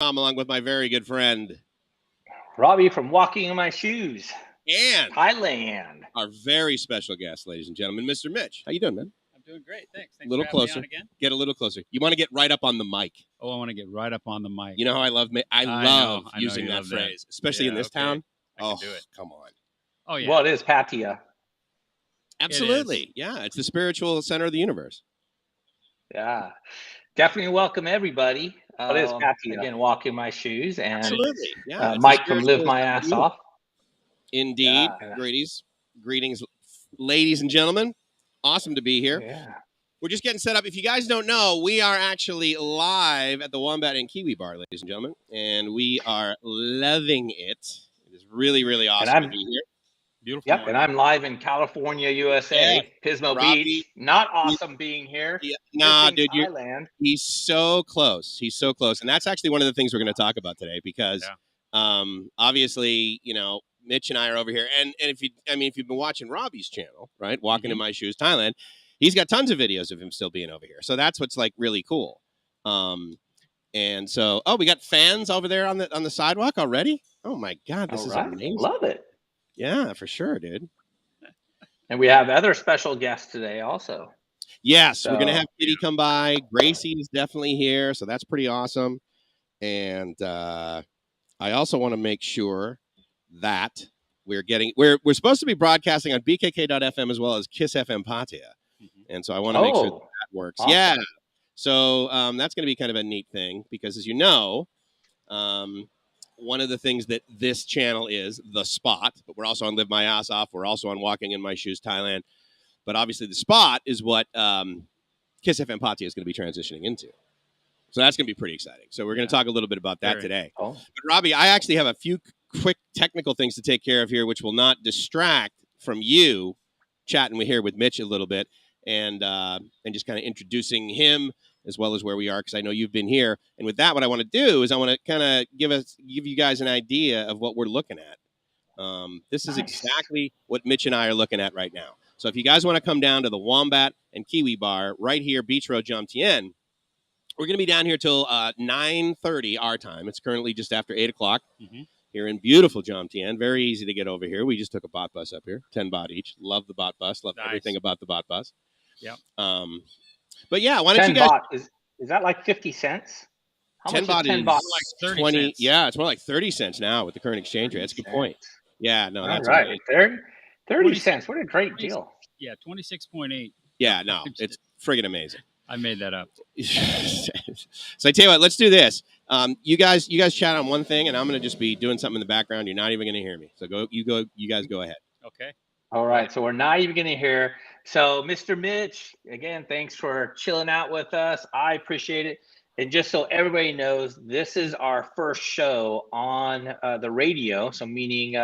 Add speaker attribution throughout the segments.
Speaker 1: along with my very good friend
Speaker 2: Robbie from Walking in My Shoes,
Speaker 1: and
Speaker 2: Thailand.
Speaker 1: Our very special guest, ladies and gentlemen, Mr. Mitch. How you doing, man?
Speaker 3: I'm doing great, thanks.
Speaker 1: A little closer.
Speaker 3: Again.
Speaker 1: Get a little closer. You want to get right up on the mic.
Speaker 3: Oh, I want to get right up on the mic.
Speaker 1: You know how I love using that phrase, especially in this town.
Speaker 3: I can do it.
Speaker 1: Come on.
Speaker 3: Oh yeah.
Speaker 2: Well, it is Pattaya.
Speaker 1: Absolutely. Yeah, it's the spiritual center of the universe.
Speaker 2: Yeah, definitely welcome everybody.
Speaker 1: It is Pattaya.
Speaker 2: Again, Walk in My Shoes, and
Speaker 1: absolutely. Yeah,
Speaker 2: Mike from Live My Ass Off.
Speaker 1: Indeed. Yeah. Greetings, ladies and gentlemen. Awesome to be here.
Speaker 2: Yeah.
Speaker 1: We're just getting set up. If you guys don't know, we are actually live at the Wombat Kiwi bar, ladies and gentlemen, and we are loving it. It is really, really awesome to be here.
Speaker 3: Beautiful.
Speaker 2: Yep, and I'm live in California, USA, Pismo
Speaker 1: Robbie,
Speaker 2: Beach. Not awesome being here.
Speaker 1: Yeah, nah, dude,
Speaker 2: Thailand.
Speaker 1: He's so close. He's so close, and that's actually one of the things we're going to talk about today because, obviously, you know, Mitch and I are over here, and if you've been watching Robbie's channel, right, Walking in My Shoes, Thailand, he's got tons of videos of him still being over here. So that's what's like really cool. And so, we got fans over there on the sidewalk already. Oh my God, this is amazing.
Speaker 2: Love it.
Speaker 1: Yeah, for sure, dude.
Speaker 2: And we have other special guests today also.
Speaker 1: Yes, we're going to have Kitty come by. Gracie is definitely here, so that's pretty awesome. And I also want to make sure that we're supposed to be broadcasting on BKK.FM as well as Kiss FM Pattaya. And so I want to make sure that works. Awesome. Yeah. So that's going to be kind of a neat thing because, as you know, one of the things that this channel is the spot, but we're also on Live My Ass Off. We're also on Walking in My Shoes, Thailand. But obviously the spot is what Kiss FM Pattaya is going to be transitioning into. So that's going to be pretty exciting. So we're going to talk a little bit about that today. Cool. But Robbie, I actually have a few quick technical things to take care of here, which will not distract from you chatting here with Mitch a little bit and just kind of introducing him as well as where we are, because I know you've been here. And with that, what I want to do is I want to kind of give you guys an idea of what we're looking at. This is exactly what Mitch and I are looking at right now. So if you guys want to come down to the Wombat Kiwi bar right here, Beach Road, JOMTIEN, we're going to be down here till 9:30 our time. It's currently just after 8 o'clock here in beautiful JOMTIEN. Very easy to get over here. We just took a bot bus up here, 10 baht each. Love the bot bus. Love everything about the bot bus.
Speaker 3: Yeah.
Speaker 1: But yeah, why don't you guys?
Speaker 2: Baht. Is that like 50 cents? How
Speaker 1: 10 baht
Speaker 2: is 10
Speaker 1: is
Speaker 2: baht?
Speaker 3: Like 30
Speaker 1: 20.
Speaker 3: cents.
Speaker 1: Yeah, it's more like 30 cents now with the current exchange rate. That's a good point. Yeah, no, that's
Speaker 2: right. 30 cents. What a great deal.
Speaker 3: Yeah, 26.8.
Speaker 1: Yeah, no, it's friggin' amazing.
Speaker 3: I made that up.
Speaker 1: So I tell you what, let's do this. You guys chat on one thing, and I'm going to just be doing something in the background. You're not even going to hear me. So you guys go ahead.
Speaker 3: Okay.
Speaker 2: All right. So we're not even going to hear. So Mr. Mitch, again, thanks for chilling out with us. I appreciate it. And just so everybody knows, this is our first show on the radio. So meaning,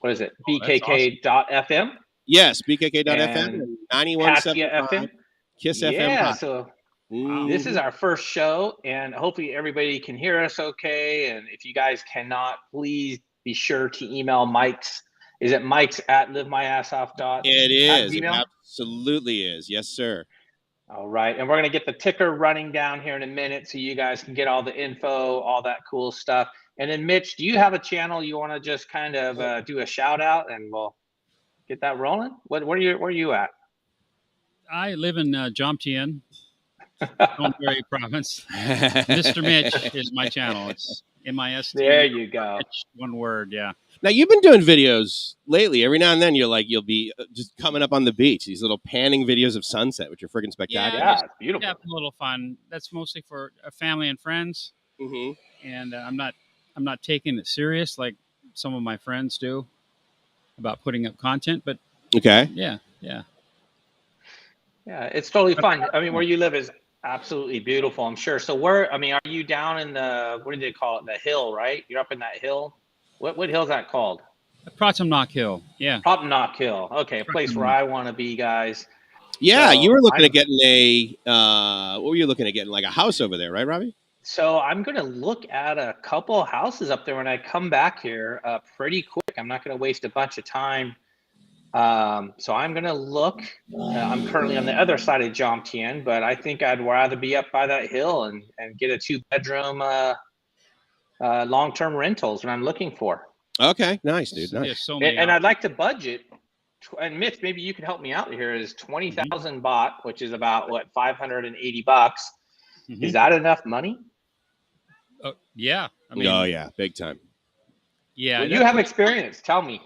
Speaker 2: what is it? BKK.FM.
Speaker 1: Yes, BKK.FM. 91.7
Speaker 2: FM.
Speaker 1: Kiss FM.
Speaker 2: Yeah. So this is our first show, and hopefully everybody can hear us okay. And if you guys cannot, please be sure to email Mike's. Is it Mike's at livemyassoff?
Speaker 1: It is. It absolutely is. Yes, sir.
Speaker 2: All right. And we're going to get the ticker running down here in a minute so you guys can get all the info, all that cool stuff. And then, Mitch, do you have a channel you want to just kind of do a shout out and we'll get that rolling? Where are you at?
Speaker 3: I live in JOMTIEN, Thonburi Province. Mr. Mitch is my channel. It's MIST.
Speaker 2: There you go.
Speaker 3: Mitch, one word, yeah.
Speaker 1: Now, you've been doing videos lately. Every now and then you'll be just coming up on the beach, these little panning videos of sunset, which are freaking spectacular.
Speaker 2: Yeah, it's beautiful.
Speaker 3: Yeah, a little fun. That's mostly for family and friends. And I'm not taking it serious like some of my friends do about putting up content, but yeah.
Speaker 2: Yeah, it's totally fun. I mean, where you live is absolutely beautiful, I'm sure. So are you down in what do they call it? The hill, right? You're up in that hill. What hill is that called?
Speaker 3: Pratumnak Hill. Yeah.
Speaker 2: Pratumnak Hill. Okay, a place where I want to be, guys.
Speaker 1: Yeah, so you were looking at getting what were you looking at getting? Like a house over there, right, Robbie?
Speaker 2: So I'm going to look at a couple houses up there when I come back here pretty quick. I'm not going to waste a bunch of time. So I'm going to look. I'm currently on the other side of JOMTIEN, but I think I'd rather be up by that hill and get a 2-bedroom long-term rentals, what I'm looking for.
Speaker 1: Okay, nice, dude. Nice.
Speaker 3: There's so many
Speaker 2: And I'd like to budget. And Mitch, maybe you can help me out here. Is 20,000 baht, which is about what, $580 bucks. Is that enough money?
Speaker 3: Yeah. I mean,
Speaker 1: oh yeah, big time.
Speaker 3: Yeah.
Speaker 2: Well, you have experience. Tell me,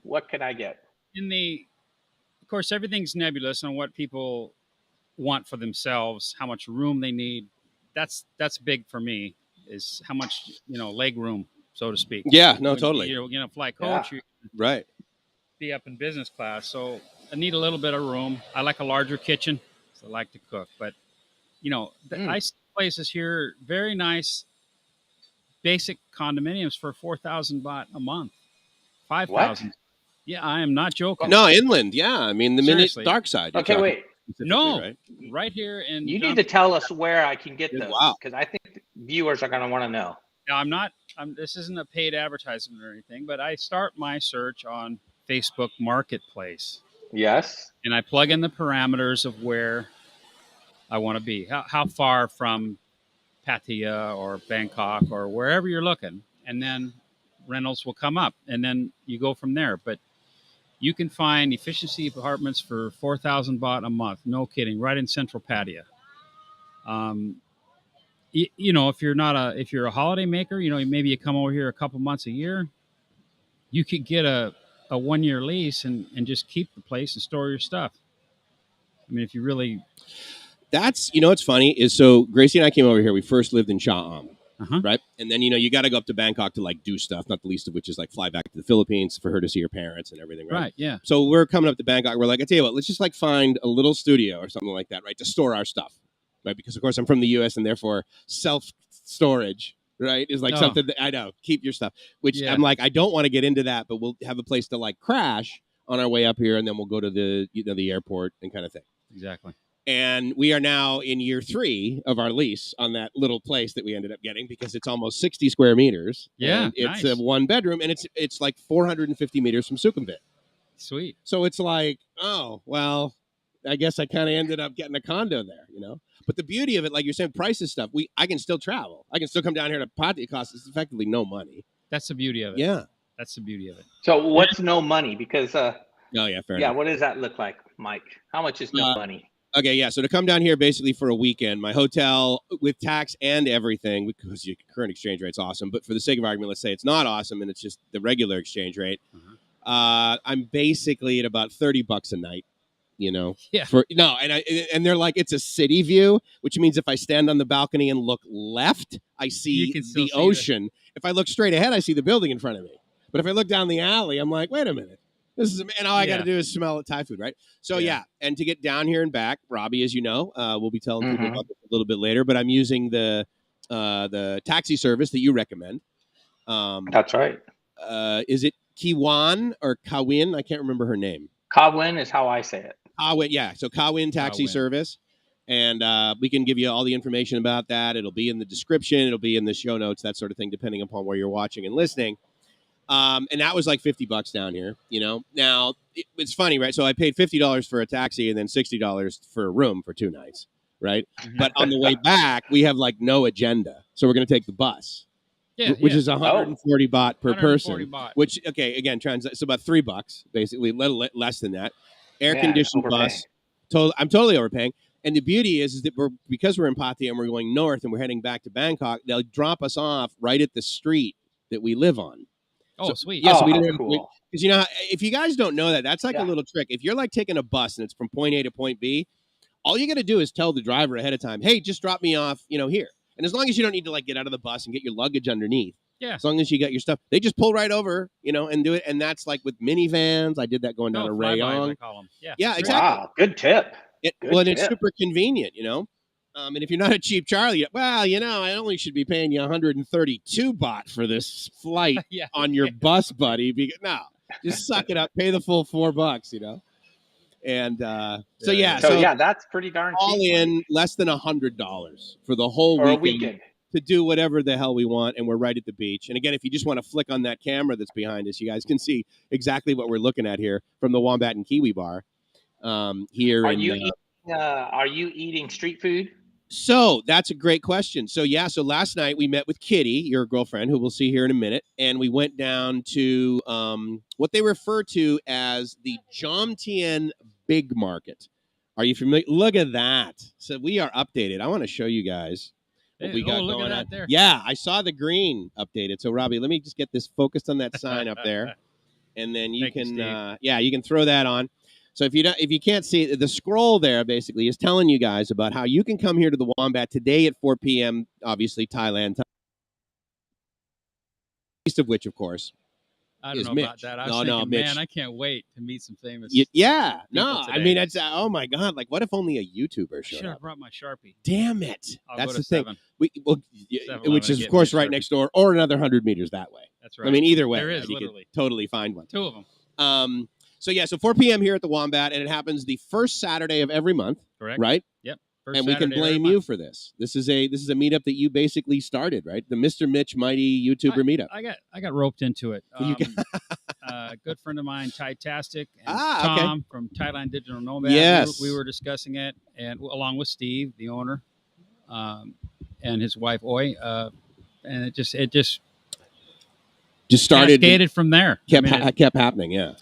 Speaker 2: what can I get?
Speaker 3: Of course, everything's nebulous on what people want for themselves, how much room they need. That's big for me, is how much, leg room, so to speak.
Speaker 1: Yeah, no, totally.
Speaker 3: You're going to fly coach,
Speaker 1: right.
Speaker 3: Be up in business class. So I need a little bit of room. I like a larger kitchen, so I like to cook. But, I see places here, very nice, basic condominiums for 4,000 baht a month, 5,000. Yeah, I am not joking.
Speaker 1: No, inland. Yeah, I mean the dark side.
Speaker 2: Okay, wait.
Speaker 3: No, right here in.
Speaker 2: You need to tell us where I can get those, because I think viewers are going to want to know.
Speaker 3: Now, I'm not. This isn't a paid advertisement or anything, but I start my search on Facebook Marketplace.
Speaker 2: Yes.
Speaker 3: And I plug in the parameters of where I want to be. How far from Pattaya or Bangkok or wherever you're looking, and then rentals will come up, and then you go from there. But you can find efficiency apartments for 4,000 baht a month. No kidding, right in Central Pattaya. If you're a holiday maker, maybe you come over here a couple months a year. You could get a 1-year lease and just keep the place and store your stuff. I mean, if you really.
Speaker 1: That's, what's funny is, so Gracie and I came over here. We first lived in Shah right? And then, you got to go up to Bangkok to do stuff, not the least of which is fly back to the Philippines for her to see her parents and everything, right?
Speaker 3: Right, yeah.
Speaker 1: So we're coming up to Bangkok. We're like, I tell you what, let's just find a little studio or something like that, right? To store our stuff, right? Because, of course, I'm from the U.S. and therefore self-storage, right, is something that I know. Keep your stuff, which I'm like, I don't want to get into that, but we'll have a place to crash on our way up here, and then we'll go to the airport and kind of thing.
Speaker 3: Exactly.
Speaker 1: And we are now in year 3 of our lease on that little place that we ended up getting, because it's almost 60 square meters.
Speaker 3: Yeah,
Speaker 1: and it's a 1-bedroom, and it's 450 meters from Sukhumvit.
Speaker 3: Sweet.
Speaker 1: So it's oh, well, I guess I kind of ended up getting a condo there, But the beauty of it, like you're saying, prices stuff, I can still travel. I can still come down here to Pattaya. It costs effectively no money.
Speaker 3: That's the beauty of it.
Speaker 1: Yeah.
Speaker 3: That's the beauty of it.
Speaker 2: So what's no money? Because
Speaker 1: oh yeah, fair enough.
Speaker 2: What does that look like, Mike? How much is no money?
Speaker 1: Okay, yeah. So to come down here basically for a weekend, my hotel with tax and everything, because your current exchange rate's awesome, but for the sake of argument, let's say it's not awesome and it's just the regular exchange rate. I'm basically at about $30 a night. Yeah. And they're like, it's a city view, which means if I stand on the balcony and look left, I see the ocean. If I look straight ahead, I see the building in front of me. But if I look down the alley, I'm like, wait a minute. And all I got to do is smell Thai food, right? So and to get down here and back, Robbie, as you know, we'll be telling people about this a little bit later. But I'm using the taxi service that you recommend.
Speaker 2: That's right.
Speaker 1: Is it Kiwan or Kawin? I can't remember her name.
Speaker 2: Kawin is how I say it.
Speaker 1: Kawin, yeah. So Kawin taxi service, and we can give you all the information about that. It'll be in the description. It'll be in the show notes, that sort of thing, depending upon where you're watching and listening. And that was $50 down here, Now, it's funny, right? So I paid $50 for a taxi and then $60 for a room for 2 nights, right? But on the way back, we have no agenda. So we're going to take the bus, which is 140 baht per person.
Speaker 3: Baht.
Speaker 1: Which, okay, again, so about $3, basically, less than that. Air-conditioned bus. I'm totally overpaying. And the beauty is that because we're in Pattaya and we're going north and we're heading back to Bangkok, they'll drop us off right at the street that we live on.
Speaker 3: Oh, sweet.
Speaker 1: Yeah, so we don't cool. Because, if you guys don't know that, that's a little trick. If you're taking a bus and it's from point A to point B, all you got to do is tell the driver ahead of time, hey, just drop me off, here. And as long as you don't need to get out of the bus and get your luggage underneath, as long as you got your stuff, they just pull right over, and do it. And that's with minivans. I did that going down to Rayong. Yeah, exactly.
Speaker 2: Wow, good tip.
Speaker 1: It's super convenient, and if you're not a cheap Charlie, I only should be paying you 132 baht for this flight on your bus, buddy. No, just suck it up. Pay the full $4, And so
Speaker 2: that's pretty darn cheap.
Speaker 1: All in less than $100 for the whole weekend to do whatever the hell we want, and we're right at the beach. And again, if you just want to flick on that camera that's behind us, you guys can see exactly what we're looking at here from the Wombat Kiwi bar. Here,
Speaker 2: are you eating street food?
Speaker 1: So that's a great question. So so last night we met with Kitty, your girlfriend, who we'll see here in a minute, and we went down to what they refer to as the JOMTIEN Big Market. Are you familiar? Look at that. So we are updated. I want to show you guys what we got going on
Speaker 3: there.
Speaker 1: Yeah, I saw the green updated. So Robbie, let me just get this focused on that sign up there, and then you can you can throw that on. So if you can't see it, the scroll there basically is telling you guys about how you can come here to the Wombat today at 4 p.m. Obviously Thailand time. Least of which, of course,
Speaker 3: I don't know
Speaker 1: Mitch.
Speaker 3: about that. I was thinking,
Speaker 1: Mitch.
Speaker 3: Man, I can't wait to meet some famous.
Speaker 1: I mean, it's oh my god, like what if only a YouTuber showed up?
Speaker 3: Should have brought my Sharpie.
Speaker 1: Damn it! That's the thing.
Speaker 3: Which
Speaker 1: is of course right next door, or another 100 meters that way.
Speaker 3: That's right.
Speaker 1: I mean, either way,
Speaker 3: there is
Speaker 1: you
Speaker 3: literally
Speaker 1: could totally find one.
Speaker 3: Two of them.
Speaker 1: So 4 p.m. here at the Wombat, and it happens the first Saturday of every month.
Speaker 3: Correct.
Speaker 1: Right.
Speaker 3: Yep.
Speaker 1: And we can blame you for this. This is a meetup that you basically started, right? The Mr. Mitch Mighty YouTuber meetup.
Speaker 3: I got roped into it. A good friend of mine, Ty-tastic, and Tom from Thailand Digital Nomad.
Speaker 1: Yes,
Speaker 3: we were discussing it, and along with Steve, the owner, and his wife Oi, and it just started, cascaded from there.
Speaker 1: Kept happening. Yeah.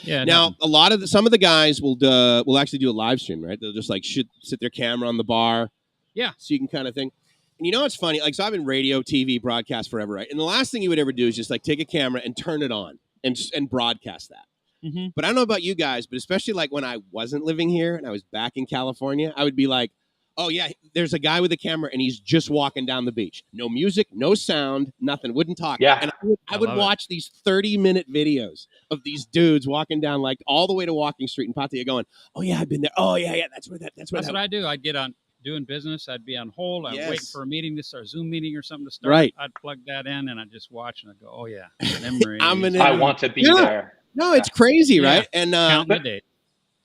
Speaker 3: Yeah.
Speaker 1: Now, some of the guys will actually do a live stream, right? They'll just like sit their camera on the bar.
Speaker 3: Yeah.
Speaker 1: So you can kind of think. And you know what's funny? Like, so I've been radio, TV, broadcast forever, right? And the last thing you would ever do is just like take a camera and turn it on and broadcast that.
Speaker 3: Mm-hmm.
Speaker 1: But I don't know about you guys, but especially like when I wasn't living here and I was back in California, I would be like, oh yeah, there's a guy with a camera and he's just walking down the beach. No music, no sound, nothing. Wouldn't talk.
Speaker 2: Yeah.
Speaker 1: And I would watch these 30-minute videos of these dudes walking down like all the way to Walking Street in Pattaya going, oh yeah, I've been there. Oh yeah, that's what I do.
Speaker 3: I'd get on doing business. I'd be on hold. I'd wait for a meeting to start, Zoom meeting or something to start.
Speaker 1: Right.
Speaker 3: I'd plug that in and I'd just watch and I'd go, oh yeah, memories.
Speaker 2: I want to be there.
Speaker 1: No, it's crazy, right? And
Speaker 3: count the date.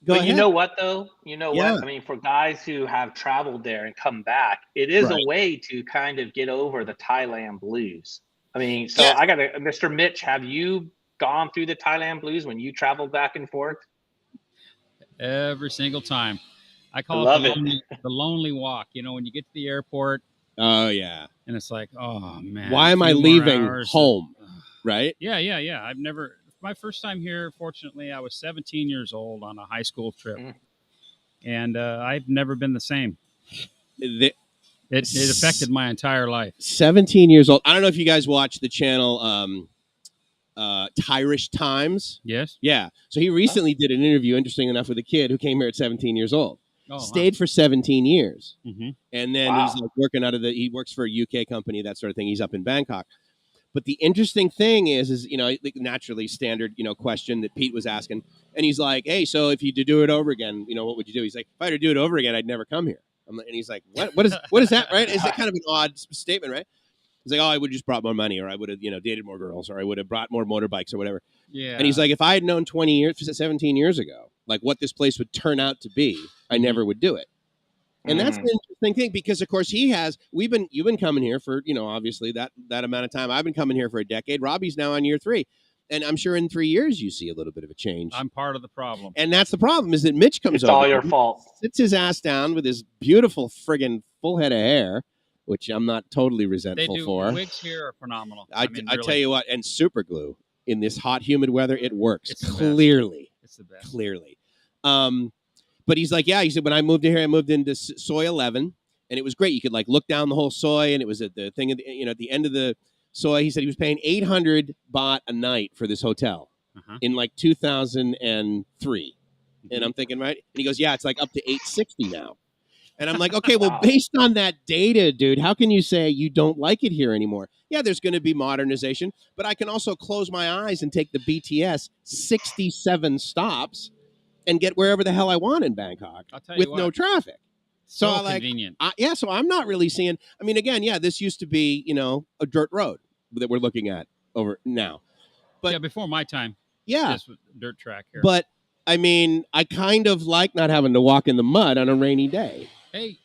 Speaker 2: But you know what, though? You know what? I mean, for guys who have traveled there and come back, it is a way to kind of get over the Thailand blues. I mean, so I got to, Mr. Mitch, have you gone through the Thailand blues when you traveled back and forth?
Speaker 3: Every single time. I call it the lonely walk. You know, when you get to the airport.
Speaker 1: Oh, yeah.
Speaker 3: And it's like, oh, man.
Speaker 1: Why am I leaving home? Right?
Speaker 3: Yeah. I've never... My first time here, fortunately, I was 17 years old on a high school trip. And I've never been the same. It affected my entire life.
Speaker 1: 17 years old. I don't know if you guys watch the channel Irish Times.
Speaker 3: Yes.
Speaker 1: Yeah. So he recently did an interview, interesting enough, with a kid who came here at 17 years old. Stayed for 17 years.
Speaker 3: Mm-hmm.
Speaker 1: And then he's like working he works for a UK company, that sort of thing. He's up in Bangkok. But the interesting thing is, you know, naturally standard, you know, question that Pete was asking. And he's like, hey, so if you had to do it over again, you know, what would you do? He's like, if I had to do it over again, I'd never come here. And he's like, what is that, right? Is that kind of an odd statement, right? He's like, oh, I would have just brought more money, or I would have, you know, dated more girls, or I would have brought more motorbikes or whatever.
Speaker 3: Yeah.
Speaker 1: And he's like, if I had known 17 years ago, like what this place would turn out to be, I never would do it. And that's an interesting thing because, of course, you've been coming here for, you know, obviously that amount of time. I've been coming here for a decade. Robbie's now on year 3. And I'm sure in 3 years you see a little bit of a change.
Speaker 3: I'm part of the problem.
Speaker 1: And that's the problem, is that Mitch comes over.
Speaker 2: It's all your fault.
Speaker 1: Sits his ass down with his beautiful friggin' full head of hair, which I'm not totally resentful for.
Speaker 3: Wigs here are phenomenal.
Speaker 1: I tell you what, and super glue in this hot, humid weather, it works.
Speaker 3: It's
Speaker 1: clearly.
Speaker 3: It's the best.
Speaker 1: Clearly. But he's like, he said, when I moved here, I moved into Soy 11, and it was great. You could like look down the whole Soy, and it was at the thing, at the end of the Soy. He said he was paying 800 baht a night for this hotel in like 2003. And I'm thinking, right? And he goes, yeah, it's like up to 860 now. And I'm like, okay, well, based on that data, dude, how can you say you don't like it here anymore? Yeah, there's going to be modernization, but I can also close my eyes and take the BTS 67 stops and get wherever the hell I want in Bangkok with no traffic.
Speaker 3: So convenient.
Speaker 1: So I'm not really seeing, I mean, again, this used to be, you know, a dirt road that we're looking at over now. But
Speaker 3: before my time.
Speaker 1: Yeah.
Speaker 3: This was dirt track here.
Speaker 1: But I mean, I kind of like not having to walk in the mud on a rainy day.
Speaker 3: Hey,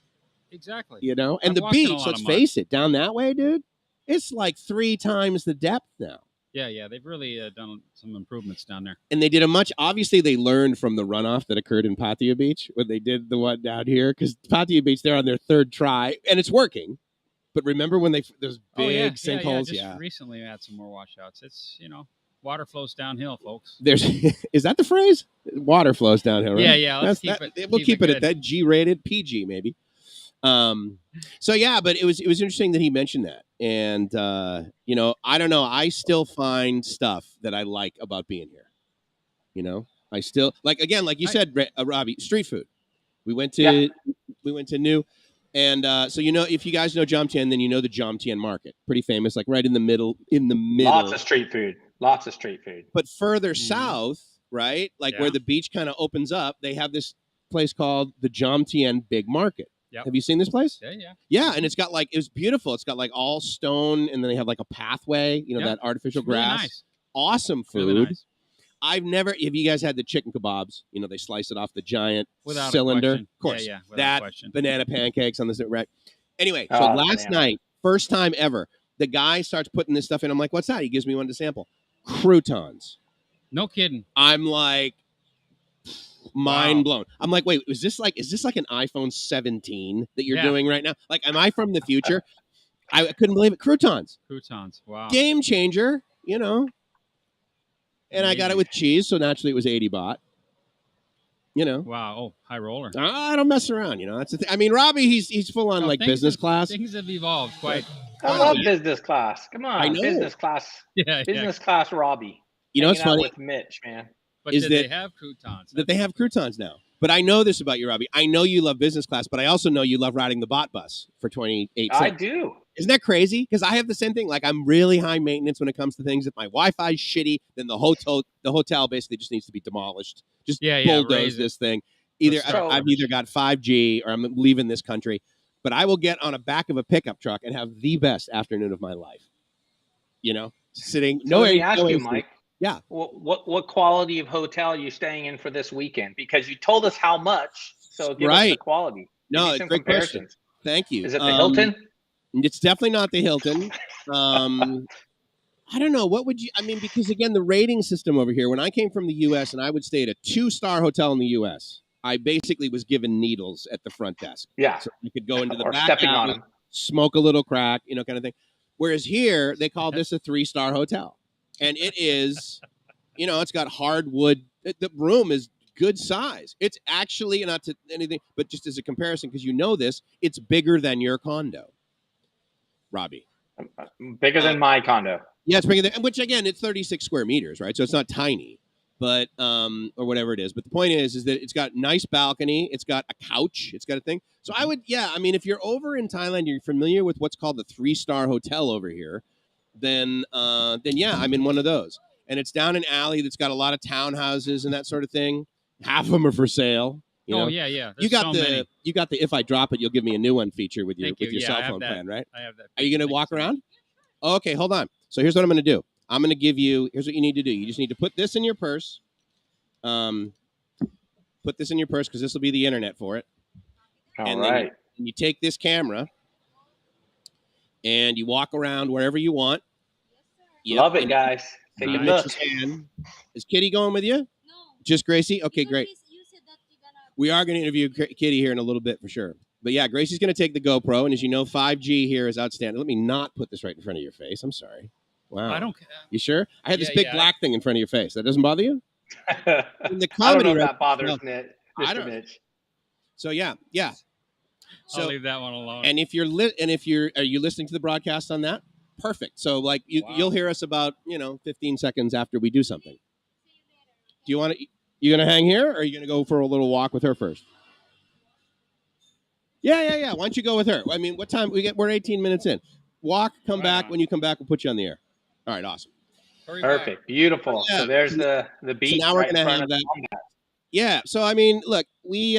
Speaker 3: exactly.
Speaker 1: You know, and the beach, let's face it, down that way, dude, it's like 3 times the depth now.
Speaker 3: Yeah, they've really done some improvements down there.
Speaker 1: And they did obviously they learned from the runoff that occurred in Pattaya Beach when they did the one down here, because Pattaya Beach, they're on their third try, and it's working. But remember when those big sinkholes?
Speaker 3: Yeah, just recently had some more washouts. It's, water flows downhill, folks.
Speaker 1: Is that the phrase? Water flows downhill, right?
Speaker 3: Yeah.
Speaker 1: We'll keep it at that. G-rated, PG maybe. So yeah, but it was interesting that he mentioned that, and I don't know. I still find stuff that I like about being here. I still like, again, like you said, Robbie, street food. We went to New, and so if you guys know JOMTIEN, then you know the JOMTIEN market, pretty famous, like right in the middle.
Speaker 2: Lots of street food.
Speaker 1: But further south, right, like where the beach kind of opens up, they have this place called the JOMTIEN Big Market. Yep. Have you seen this place? Yeah, and it's got it was beautiful. It's got all stone, and then they have a pathway, that artificial grass. Really nice. Awesome food. Really nice. Have you guys had the chicken kebabs? They slice it off the giant cylinder. Of course. Yeah, that question. Banana pancakes on this rack. Anyway, so last night, first time ever, the guy starts putting this stuff in. I'm like, what's that? He gives me one to sample. Croutons.
Speaker 3: No kidding.
Speaker 1: I'm like, mind blown. I'm like, wait, is this like an iPhone 17 that you're doing right now? Like, am I from the future? I couldn't believe it. Croutons.
Speaker 3: Wow.
Speaker 1: Game changer, And amazing. I got it with cheese, so naturally it was 80 baht.
Speaker 3: Wow. Oh, high roller.
Speaker 1: I don't mess around, That's the thing. I mean, Robbie, he's full on business class.
Speaker 3: Things have evolved quite.
Speaker 2: I love business class. Come on, I know. Business class. Business class, Robbie.
Speaker 1: It's funny
Speaker 2: with Mitch, man.
Speaker 3: But they have croutons?
Speaker 1: That they have croutons now. But I know this about you, Robbie. I know you love business class, but I also know you love riding the bot bus for 28 cents.
Speaker 2: I do.
Speaker 1: Isn't that crazy? Because I have the same thing. Like, I'm really high maintenance when it comes to things. If my Wi-Fi is shitty, then the hotel basically just needs to be demolished. Just bulldoze this thing. I've either got 5G or I'm leaving this country. But I will get on the back of a pickup truck and have the best afternoon of my life. Sitting.
Speaker 2: So let me ask you, Mike.
Speaker 1: Yeah.
Speaker 2: What quality of hotel are you staying in for this weekend? Because you told us how much, so give us the quality.
Speaker 1: No, it's a great question. Thank you.
Speaker 2: Is it the Hilton?
Speaker 1: It's definitely not the Hilton. I don't know. What would you? I mean, because again, the rating system over here. When I came from the U.S. and I would stay at a 2-star hotel in the U.S., I basically was given needles at the front desk.
Speaker 2: Yeah.
Speaker 1: So I could go into the
Speaker 2: or
Speaker 1: back
Speaker 2: stepping
Speaker 1: alley,
Speaker 2: on them,
Speaker 1: smoke a little crack, kind of thing. Whereas here, they call this a 3-star hotel. And it is, it's got hardwood. The room is good size. It's actually, not to anything, but just as a comparison, because this, it's bigger than your condo, Robbie.
Speaker 2: Bigger than my condo.
Speaker 1: Yeah, it's bigger than, which again, it's 36 square meters, right? So it's not tiny, but, or whatever it is. But the point is that it's got nice balcony. It's got a couch. It's got a thing. So I would, if you're over in Thailand, you're familiar with what's called the 3-star hotel over here. Then I'm in one of those, and it's down an alley that's got a lot of townhouses and that sort of thing. Half of them are for sale.
Speaker 3: Yeah.
Speaker 1: You got the if I drop it, you'll give me a new one feature with your cell phone plan, right?
Speaker 3: I have that.
Speaker 1: Are you going to walk around? Okay, hold on. So here's what I'm going to do. I'm going to give you. Here's what you need to do. You just need to put this in your purse. Put this in your purse because this will be the internet for it.
Speaker 2: All right.
Speaker 1: Then you take this camera. And you walk around wherever you want.
Speaker 2: Love it, guys. Take a look.
Speaker 1: Is Kitty going with you? No. Just Gracie? Okay, great. We are going to interview Kitty here in a little bit for sure. But yeah, Gracie's going to take the GoPro. And as you know, 5G here is outstanding. Let me not put this right in front of your face. I'm sorry. Wow.
Speaker 3: I don't care.
Speaker 1: You sure? I had this big black thing in front of your face. That doesn't bother you?
Speaker 2: In the comedy, I don't know if that bothers Mr. Mitch.
Speaker 1: So yeah. So,
Speaker 3: I'll leave that one alone.
Speaker 1: And if are you listening to the broadcast on that? Perfect. So you'll hear us about 15 seconds after we do something. Do you want to? You gonna hang here, or are you gonna go for a little walk with her first? Yeah. Why don't you go with her? I mean, what time we're 18 minutes in. Walk, come back. When you come back, we'll put you on the air. All right, awesome.
Speaker 2: Perfect, beautiful. Yeah. So there's the beach.
Speaker 1: So now we're gonna have that. Yeah. So I mean, look, we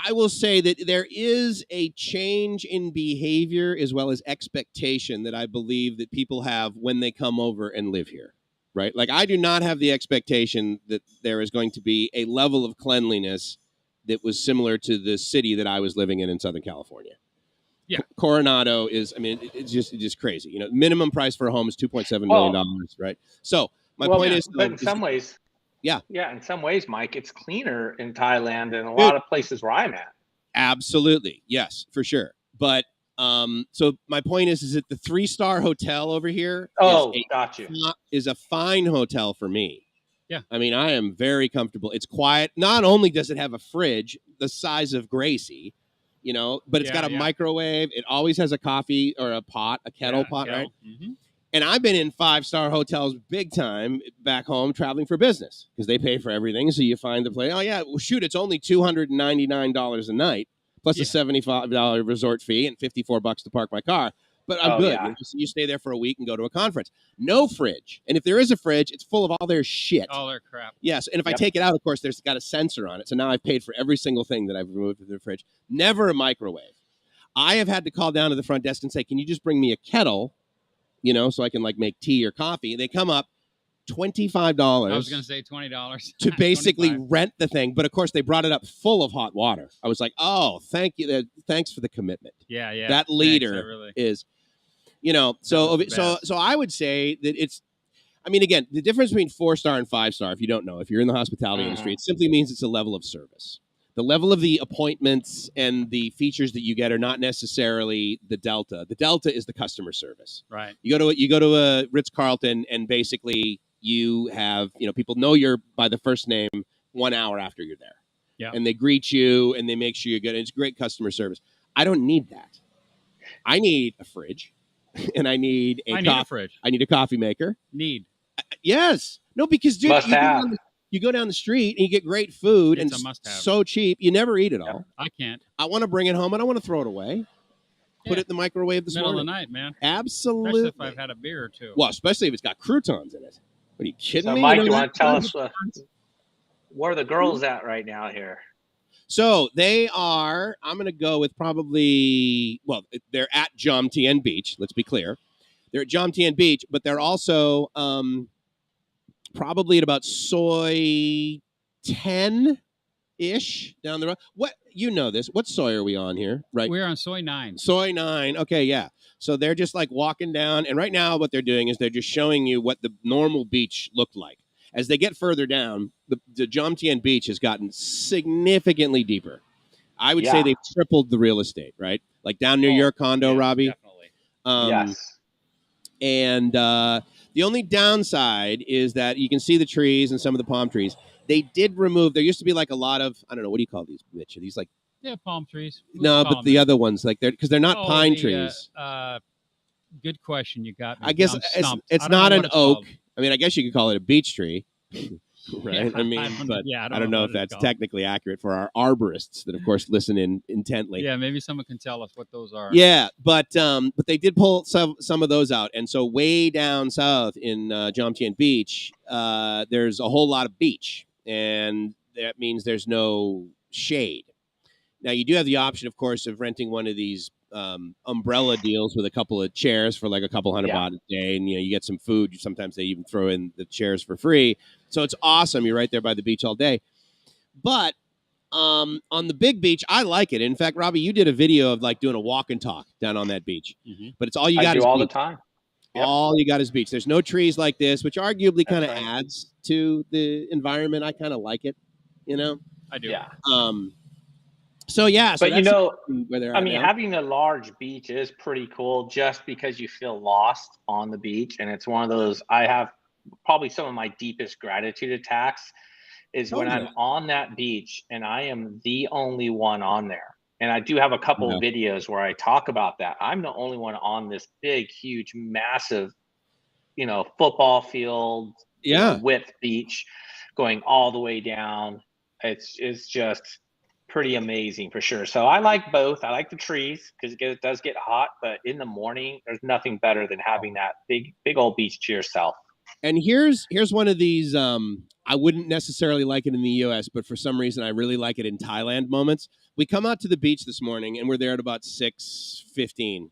Speaker 1: I will say that there is a change in behavior as well as expectation that I believe that people have when they come over and live here, right? Like, I do not have the expectation that there is going to be a level of cleanliness that was similar to the city that I was living in Southern California.
Speaker 3: Yeah.
Speaker 1: Coronado is, I mean, it's just crazy. You know, minimum price for a home is $2.7 million, right? So my point is,
Speaker 2: but in some ways,
Speaker 1: yeah,
Speaker 2: in some ways, Mike, it's cleaner in Thailand than a lot of places where I'm at.
Speaker 1: Absolutely, yes, for sure. But so my point is that the 3-star hotel over here is a fine hotel for me.
Speaker 3: Yeah.
Speaker 1: I mean, I am very comfortable. It's quiet. Not only does it have a fridge the size of Gracie, you know, but it's got a microwave. It always has a coffee or a pot, a kettle pot, right?
Speaker 3: Mm-hmm.
Speaker 1: And I've been in 5-star hotels big time back home traveling for business because they pay for everything. So you find the place. Oh, yeah, well, shoot, it's only $299 a night plus a $75 resort fee and $54 to park my car. But I'm good.
Speaker 2: Yeah.
Speaker 1: You stay there for a week and go to a conference. No fridge. And if there is a fridge, it's full of all their shit.
Speaker 3: All their crap.
Speaker 1: Yes. And if I take it out, of course, there's got a sensor on it. So now I've paid for every single thing that I've removed from the fridge. Never a microwave. I have had to call down to the front desk and say, can you just bring me a kettle, you know, so I can like make tea or coffee? They come up $25.
Speaker 3: I was going to say $20
Speaker 1: to basically rent the thing. But of course, they brought it up full of hot water. I was like, oh, thank you. Thanks for the commitment.
Speaker 3: Yeah, yeah.
Speaker 1: That leader is, you know, so I would say that it's, I mean, again, the difference between 4-star and 5-star, if you don't know, if you're in the hospitality industry, it simply means it's a level of service. The level of the appointments and the features that you get are not necessarily the delta. The delta is the customer service.
Speaker 3: Right.
Speaker 1: You go to a Ritz-Carlton and basically you have, you know, people know you're by the first name 1 hour after you're there.
Speaker 3: Yeah.
Speaker 1: And they greet you and they make sure you're good. It's great customer service. I don't need that. I need a fridge and I need a fridge. I need a coffee maker. Yes. No, because dude, you go down the street and you get great food and it's so cheap. You never eat it all.
Speaker 3: I can't.
Speaker 1: I want to bring it home. I don't want to throw it away. Put it in the microwave this morning.
Speaker 3: Middle of the night, man.
Speaker 1: Absolutely.
Speaker 3: Especially if I've had a beer or two.
Speaker 1: Well, especially if it's got croutons in it. What are you kidding me?
Speaker 2: Mike, you want to tell us where are the girls at right now here?
Speaker 1: So they are, I'm going to go with probably, well, they're at JOMTIEN Beach. Let's be clear. They're at JOMTIEN Beach, but they're also probably at about soy 10-ish down the road. What, you know this. What soy are we on here? Right.
Speaker 3: We're on soy 9.
Speaker 1: Soy 9. Okay, yeah. So they're just like walking down. And right now what they're doing is they're just showing you what the normal beach looked like. As they get further down, the JOMTIEN Beach has gotten significantly deeper. I would say they've tripled the real estate, right? Like down near your condo, Robbie.
Speaker 2: Definitely. Yes.
Speaker 1: And the only downside is that you can see the trees and some of the palm trees. They did remove, there used to be like a lot of, I don't know, what do you call these, Mitch? Are these like...
Speaker 3: Yeah, palm trees.
Speaker 1: No, but the other ones, like because they're not pine trees.
Speaker 3: Good question. You got me.
Speaker 1: I guess it's not an oak. I mean, I guess you could call it a beech tree, right? I mean, I don't know if that's technically accurate for our arborists that, of course, listen in intently.
Speaker 3: Yeah, maybe someone can tell us what those are.
Speaker 1: Yeah, but they did pull some of those out, and so way down south in JOMTIEN Beach, there's a whole lot of beach, and that means there's no shade. Now, you do have the option, of course, of renting one of these umbrella deals with a couple of chairs for like a couple $100 a day, and you get some food. Sometimes they even throw in the chairs for free, so it's awesome. You're right there by the beach all day. But on the big beach, I like it. In fact, Robbie, you did a video of like doing a walk and talk down on that beach. Mm-hmm. But it's all you got.
Speaker 2: I do all
Speaker 1: beach.
Speaker 2: the time.
Speaker 1: Yep. All you got is beach. There's no trees like this, which arguably kind of adds to the environment. I kind of like it. You know,
Speaker 3: I do.
Speaker 2: Yeah.
Speaker 1: So yeah,
Speaker 2: but you know,
Speaker 1: where they're
Speaker 2: I mean, having a large beach is pretty cool just because you feel lost on the beach. And it's one of those, I have probably some of my deepest gratitude attacks is when I'm on that beach and I am the only one on there. And I do have a couple of videos where I talk about that. I'm the only one on this big, huge, massive, football field, width beach going all the way down. It's just pretty amazing for sure. So I like both. I like the trees because it does get hot, but in the morning, there's nothing better than having that big old beach to yourself.
Speaker 1: And here's one of these, I wouldn't necessarily like it in the US, but for some reason I really like it in Thailand moments. We come out to the beach this morning and we're there at about 6:15.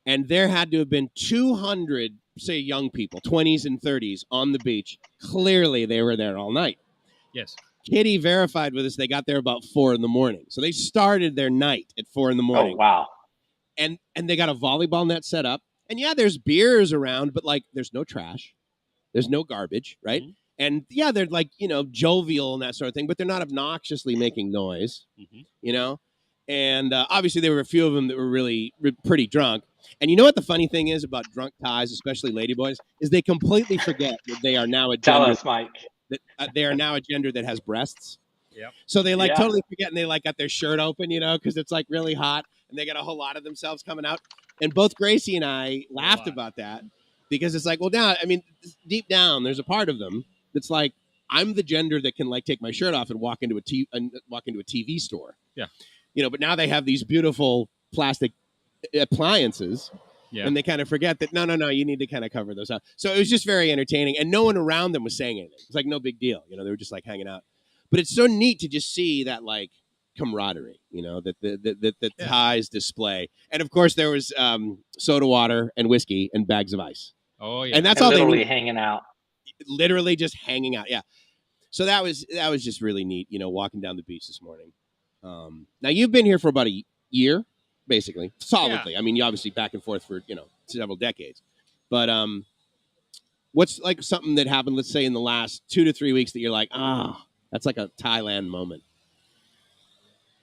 Speaker 1: And there had to have been 200, say, young people, 20s and 30s on the beach. Clearly they were there all night.
Speaker 3: Yes.
Speaker 1: Kitty verified with us they got there about 4 a.m. So they started their night at 4 a.m.
Speaker 2: Oh, wow.
Speaker 1: and they got a volleyball net set up. And yeah, there's beers around, but like there's no trash. There's no garbage, right? Mm-hmm. And yeah, they're like, jovial and that sort of thing, but they're not obnoxiously making noise, And obviously there were a few of them that were really pretty drunk. And you know what the funny thing is about drunk Thais, especially ladyboys, is they completely forget that they are now a gender.
Speaker 2: Tell us, Mike.
Speaker 1: That they are now a gender that has breasts.
Speaker 3: Yep.
Speaker 1: So they totally forget, and they like got their shirt open, because it's like really hot, and they got a whole lot of themselves coming out. And both Gracie and I laughed about that because it's like, well, now, I mean, deep down, there's a part of them that's like, I'm the gender that can like take my shirt off and walk into a TV store.
Speaker 3: Yeah.
Speaker 1: But now they have these beautiful plastic appliances. Yeah. And they kind of forget that, no, you need to kind of cover those up. So it was just very entertaining. And no one around them was saying anything. It's like no big deal. They were just like hanging out. But it's so neat to just see that like camaraderie, that the Thais display. And of course there was soda water and whiskey and bags of ice.
Speaker 3: Oh yeah.
Speaker 1: And that's all
Speaker 2: literally hanging out.
Speaker 1: Literally just hanging out. Yeah. So that was just really neat, walking down the beach this morning. Now you've been here for about a year, basically, solidly. Yeah. I mean, you obviously back and forth for, several decades, but, what's like something that happened, let's say in the last 2 to 3 weeks that you're like, that's like a Thailand moment.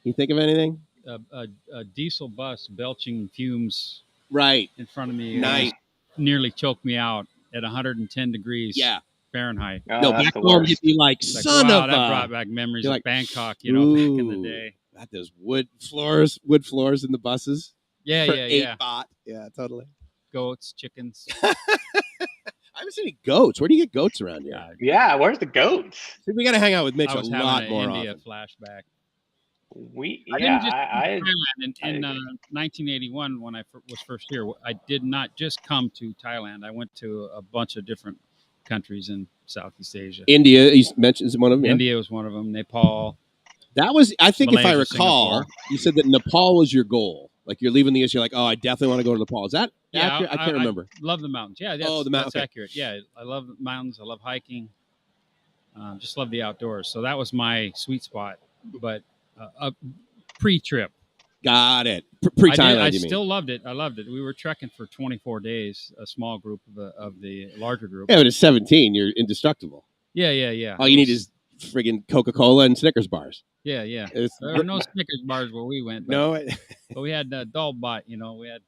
Speaker 1: You think of anything?
Speaker 3: A diesel bus belching fumes
Speaker 1: right
Speaker 3: in front of me.
Speaker 1: Nice.
Speaker 3: Nearly choked me out at 110 degrees.
Speaker 1: Yeah.
Speaker 3: Fahrenheit.
Speaker 1: No, back home you'd be like, son of a...
Speaker 3: That brought back memories of Bangkok, back in the day.
Speaker 1: Got those wood floors in the buses.
Speaker 3: Yeah,
Speaker 1: for
Speaker 3: yeah.
Speaker 1: Baht. Yeah, totally.
Speaker 3: Goats, chickens.
Speaker 1: I haven't seen any goats. Where do you get goats around here?
Speaker 2: Yeah, where's the goats?
Speaker 1: See, we got to hang out with Mitch a lot more
Speaker 3: India
Speaker 1: often.
Speaker 3: flashback.
Speaker 2: I didn't just
Speaker 3: in 1981 when I was first here. I did not just come to Thailand. I went to a bunch of different countries in Southeast Asia.
Speaker 1: India, you mentioned, is one of them. Yeah?
Speaker 3: India was one of them. Nepal.
Speaker 1: That was, I think,
Speaker 3: Malaysia,
Speaker 1: if I recall,
Speaker 3: Singapore.
Speaker 1: You said that Nepal was your goal. Like you're leaving the issue, you're like, I definitely want to go to Nepal. Is that accurate? I can't remember.
Speaker 3: I love the mountains. Yeah, that's accurate. Yeah, I love the mountains. I love hiking. Just love the outdoors. So that was my sweet spot. But pre-trip.
Speaker 1: Got it. Pre-Thailand,
Speaker 3: I still loved it. I loved it. We were trekking for 24 days, a small group of the larger group.
Speaker 1: Yeah, but at 17, you're indestructible.
Speaker 3: Yeah.
Speaker 1: All you need is friggin' Coca-Cola and Snickers bars.
Speaker 3: Yeah. There were no Snickers bars where we went. But, but we had Dalbat, we had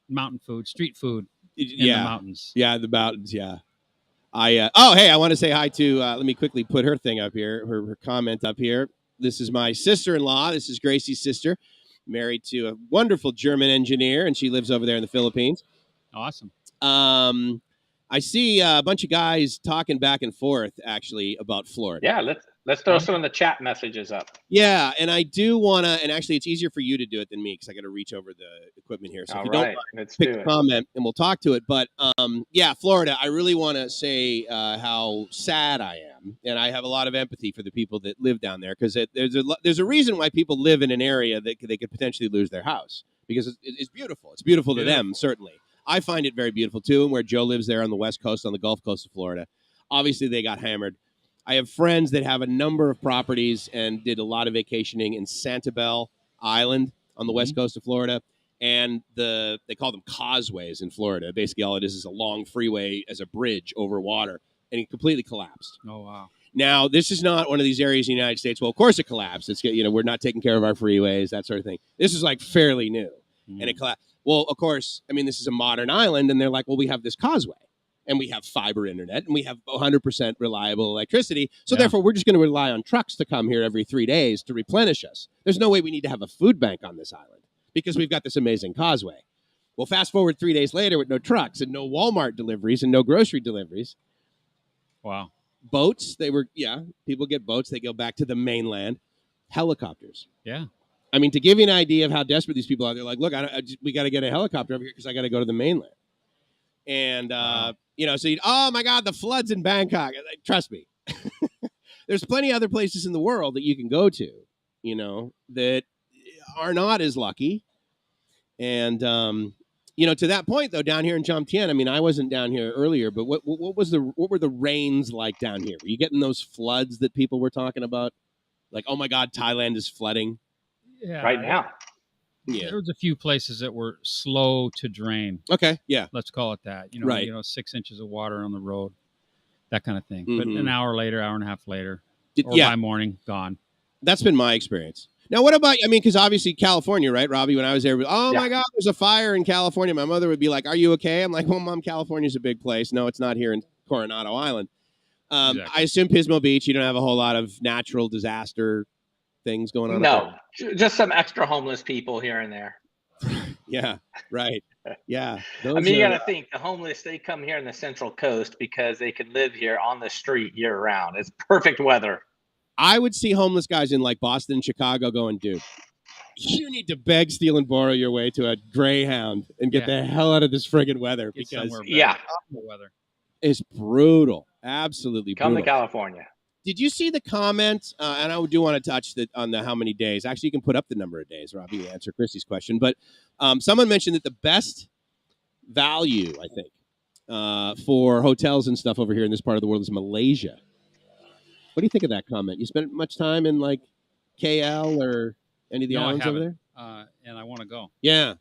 Speaker 3: mountain food, street food in the mountains.
Speaker 1: Yeah, the mountains, yeah. I want to say hi to, let me quickly put her thing up here, her comment up here. This is my sister-in-law. This is Gracie's sister, married to a wonderful German engineer, and she lives over there in the Philippines.
Speaker 3: Awesome.
Speaker 1: I see a bunch of guys talking back and forth, actually, about Florida.
Speaker 2: Yeah, let's throw some of the chat messages up.
Speaker 1: Yeah, and I do want to, and actually it's easier for you to do it than me because I got to reach over the equipment here. So if you don't
Speaker 2: let's
Speaker 1: pick a comment and we'll talk to it. But yeah, Florida, I really want to say how sad I am. And I have a lot of empathy for the people that live down there because there's a reason why people live in an area that they could potentially lose their house because it's beautiful. It's beautiful to them, certainly. I find it very beautiful, too, and where Joe lives there on the West Coast, on the Gulf Coast of Florida. Obviously, they got hammered. I have friends that have a number of properties and did a lot of vacationing in Sanibel Island on the West Coast of Florida, and they call them causeways in Florida. Basically, all it is a long freeway as a bridge over water, and it completely collapsed.
Speaker 3: Oh, wow.
Speaker 1: Now, this is not one of these areas in the United States. Well, of course it collapsed. It's, we're not taking care of our freeways, that sort of thing. This is like fairly new, and it collapsed. Well, of course, I mean, this is a modern island, and they're like, well, we have this causeway, and we have fiber internet, and we have 100% reliable electricity, so therefore we're just going to rely on trucks to come here every 3 days to replenish us. There's no way we need to have a food bank on this island because we've got this amazing causeway. Well, fast forward 3 days later with no trucks and no Walmart deliveries and no grocery deliveries.
Speaker 3: Wow.
Speaker 1: Boats, people get boats. They go back to the mainland. Helicopters.
Speaker 3: Yeah.
Speaker 1: I mean, to give you an idea of how desperate these people are, they're like, look, we got to get a helicopter over here because I got to go to the mainland. And, so oh, my God, the floods in Bangkok. Trust me. There's plenty of other places in the world that you can go to, that are not as lucky. And, to that point, though, down here in JOMTIEN, I mean, I wasn't down here earlier, but what were the rains like down here? Were you getting those floods that people were talking about? Like, oh, my God, Thailand is flooding.
Speaker 2: Yeah, right now.
Speaker 1: Yeah.
Speaker 3: There was a few places that were slow to drain.
Speaker 1: Okay. Yeah.
Speaker 3: Let's call it that.
Speaker 1: Right.
Speaker 3: 6 inches of water on the road, that kind of thing.
Speaker 1: Mhm.
Speaker 3: But an hour later, hour and a half later, or
Speaker 1: Yeah.
Speaker 3: by morning, gone.
Speaker 1: That's been my experience. Now, what about, I mean, because obviously California, right, Robbie? When I was there, oh
Speaker 2: Yeah.
Speaker 1: my God, there's a fire in California. My mother would be like, are you okay? I'm like, well, Mom, California's a big place. No, it's not here in Coronado Island.
Speaker 3: Exactly.
Speaker 1: I assume Pismo Beach, you don't have a whole lot of natural disaster things going on.
Speaker 2: No, just some extra homeless people here and there.
Speaker 1: Yeah, right. Yeah.
Speaker 2: I mean, you got to think the homeless, they come here in the Central Coast because they can live here on the street year round. It's perfect weather.
Speaker 1: I would see homeless guys in like Boston, Chicago going, dude, you need to beg, steal, and borrow your way to a Greyhound and get the hell out of this friggin' weather because
Speaker 3: weather.
Speaker 1: It's brutal. Absolutely brutal.
Speaker 2: Come to California.
Speaker 1: Did you see the comment? And I do want to touch on the how many days. Actually, you can put up the number of days, Robbie, to answer Chrissy's question. But someone mentioned that the best value, I think, for hotels and stuff over here in this part of the world is Malaysia. What do you think of that comment? You spent much time in like KL or any of the islands over there?
Speaker 3: And I want to go.
Speaker 1: Yeah.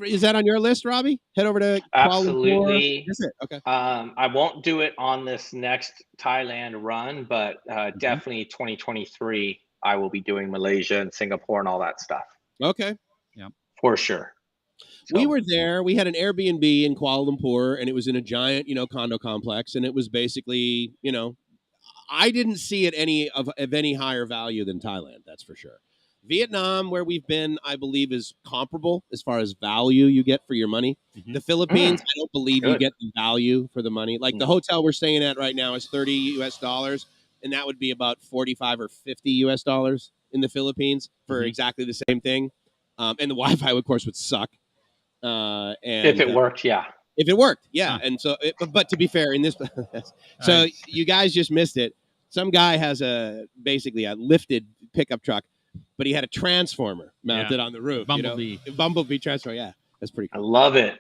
Speaker 1: Is that on your list, Robbie? Head over to
Speaker 2: Absolutely.
Speaker 1: Is it? Okay.
Speaker 2: I won't do it on this next Thailand run, but definitely 2023, I will be doing Malaysia and Singapore and all that stuff.
Speaker 1: Okay.
Speaker 3: Yeah.
Speaker 2: For sure.
Speaker 1: So, we were there. We had an Airbnb in Kuala Lumpur, and it was in a giant, condo complex, and it was basically, I didn't see it any of any higher value than Thailand. That's for sure. Vietnam, where we've been, I believe, is comparable as far as value you get for your money. Mm-hmm. The Philippines, I don't believe you get the value for the money. Like the hotel we're staying at right now is $30 US, and that would be about 45 or 50 US dollars in the Philippines for exactly the same thing. And the Wi-Fi, of course, would suck. And
Speaker 2: if it worked, yeah.
Speaker 1: If it worked, yeah. And so, but to be fair, in this, so you guys just missed it. Some guy has basically a lifted pickup truck, but he had a transformer mounted on the roof. Bumblebee transformer. Yeah, that's pretty cool.
Speaker 2: I love it.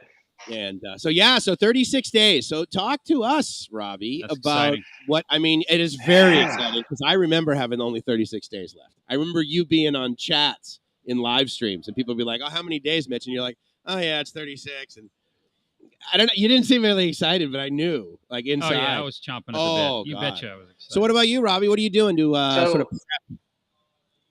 Speaker 1: And so 36 days. So talk to us, Robbie, about
Speaker 3: exciting.
Speaker 1: What, I mean, it is very exciting because I remember having only 36 days left. I remember you being on chats in live streams and people would be like, oh, how many days, Mitch? And you're like, oh yeah, it's 36. And I don't know. You didn't seem really excited, but I knew, like inside.
Speaker 3: Oh yeah, I was chomping at the bit. You betcha I was excited.
Speaker 1: So what about you, Robbie? What are you doing to sort of prep?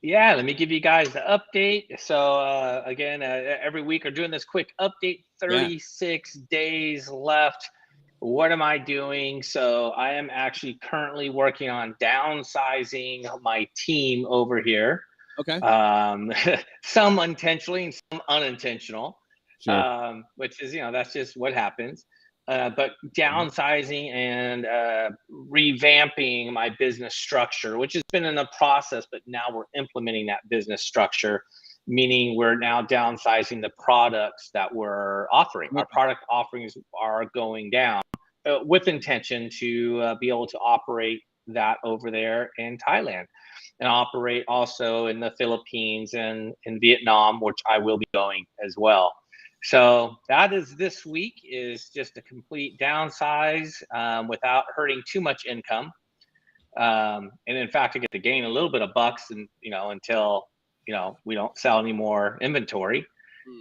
Speaker 2: Yeah, let me give you guys the update. So again, every week we're doing this quick update. 36 days left. What am I doing? So I am actually currently working on downsizing my team over here.
Speaker 1: Okay.
Speaker 2: Some intentionally and some unintentional.
Speaker 1: Sure.
Speaker 2: Which is, that's just what happens. But downsizing and revamping my business structure, which has been in the process, but now we're implementing that business structure, meaning we're now downsizing the products that we're offering. Our product offerings are going down with intention to be able to operate that over there in Thailand and operate also in the Philippines and in Vietnam, which I will be going as well. So that is this week, is just a complete downsize without hurting too much income. And in fact, I get to gain a little bit of bucks and, until, we don't sell any more inventory.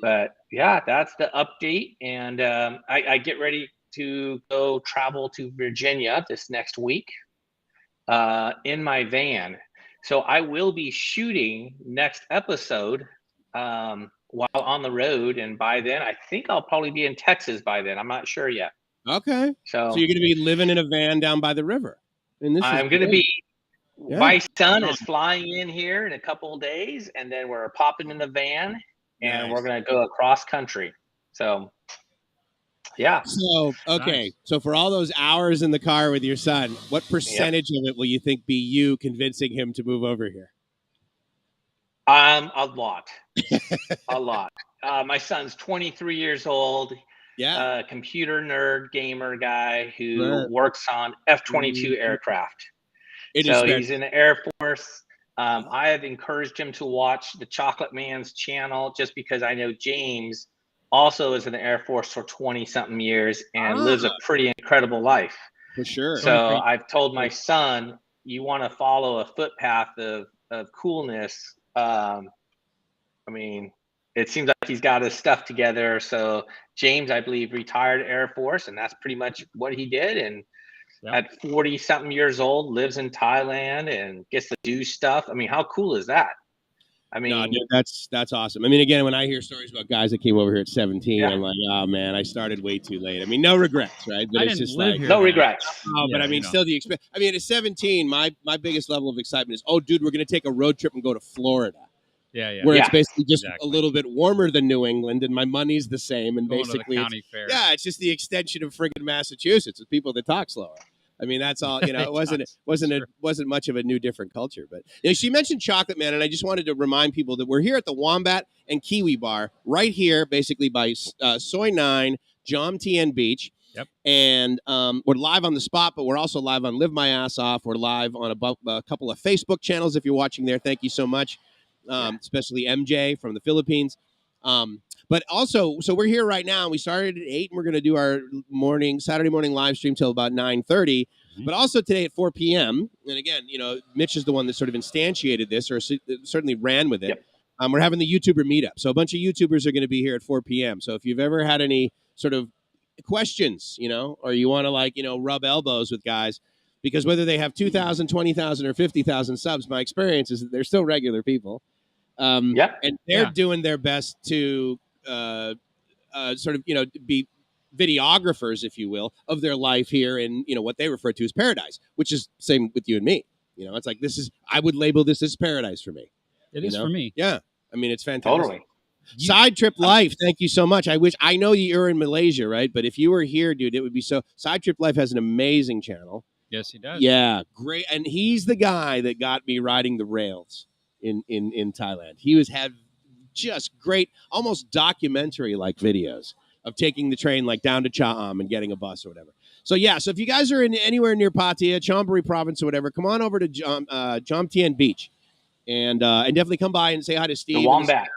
Speaker 2: But yeah, that's the update. And I get ready to go travel to Virginia this next week in my van. So I will be shooting next episode while on the road, and by then I think I'll probably be in Texas by then. I'm not sure yet.
Speaker 1: Okay. So you're going to be living in a van down by the river. And
Speaker 2: I'm going to be. My son is flying in here in a couple of days, and then we're popping in the van, and we're going to go across country. So, yeah.
Speaker 1: So okay. So for all those hours in the car with your son, what percentage of it will you think be you convincing him to move over here?
Speaker 2: A lot. A lot. My son's 23 years old.
Speaker 1: Yeah.
Speaker 2: Computer nerd, gamer guy who works on F-22 aircraft. So he's in the Air Force. I have encouraged him to watch the Chocolate Man's channel just because I know James also is in the Air Force for 20-something years and lives a pretty incredible life.
Speaker 1: For sure.
Speaker 2: So I've told my son, you want to follow a footpath of coolness. I mean, it seems like he's got his stuff together. So James, I believe, retired Air Force, and that's pretty much what he did. And at 40 something years old, lives in Thailand and gets to do stuff. I mean, how cool is that? I mean,
Speaker 1: no, dude, that's awesome. I mean, again, when I hear stories about guys that came over here at 17, I'm like, oh man, I started way too late. I mean, no regrets, right? But it's just like
Speaker 2: no regrets.
Speaker 1: Oh, but I mean, still the experience. I mean, at 17, my biggest level of excitement is, oh, dude, we're going to take a road trip and go to Florida. Where it's basically just a little bit warmer than New England, and my money's the same, and
Speaker 3: Going
Speaker 1: basically,
Speaker 3: to the county fair.
Speaker 1: it's just the extension of friggin' Massachusetts with people that talk slower. I mean, that's all. You know, it wasn't much of a new, different culture. But she mentioned Chocolate Man, and I just wanted to remind people that we're here at the Wombat and Kiwi Bar, right here, basically by Soy 9, JOMTIEN Beach.
Speaker 3: Yep.
Speaker 1: And we're live on the spot, but we're also live on Live My Ass Off. We're live on a couple of Facebook channels if you're watching there. Thank you so much, especially MJ from the Philippines. But also, so we're here right now. We started at 8, and we're going to do our Saturday morning live stream till about 9:30. Mm-hmm. But also today at 4 p.m. And again, Mitch is the one that sort of instantiated this, or certainly ran with it. Yep. We're having the YouTuber meetup. So a bunch of YouTubers are going to be here at 4 p.m. So if you've ever had any sort of questions, or you want to rub elbows with guys, because whether they have 2,000, 20,000, or 50,000 subs, my experience is that they're still regular people. And they're doing their best to sort of, be videographers, if you will, of their life here in, what they refer to as paradise, which is same with you and me. It's like, I would label this as paradise for me.
Speaker 3: It is for me.
Speaker 1: Yeah. I mean, it's fantastic.
Speaker 2: Totally.
Speaker 1: Side Trip Life, thank you so much. I know you're in Malaysia, right? But if you were here, dude, it would be so. Side Trip Life has an amazing channel.
Speaker 3: Yes, he does.
Speaker 1: Yeah, great. And he's the guy that got me riding the rails in Thailand. He had just great, almost documentary-like videos of taking the train down to Cha Am and getting a bus or whatever. So so if you guys are anywhere near Pattaya, Chonburi province or whatever, come on over to JOMTIEN Beach and definitely come by and say hi to Steve.
Speaker 2: The Wombat.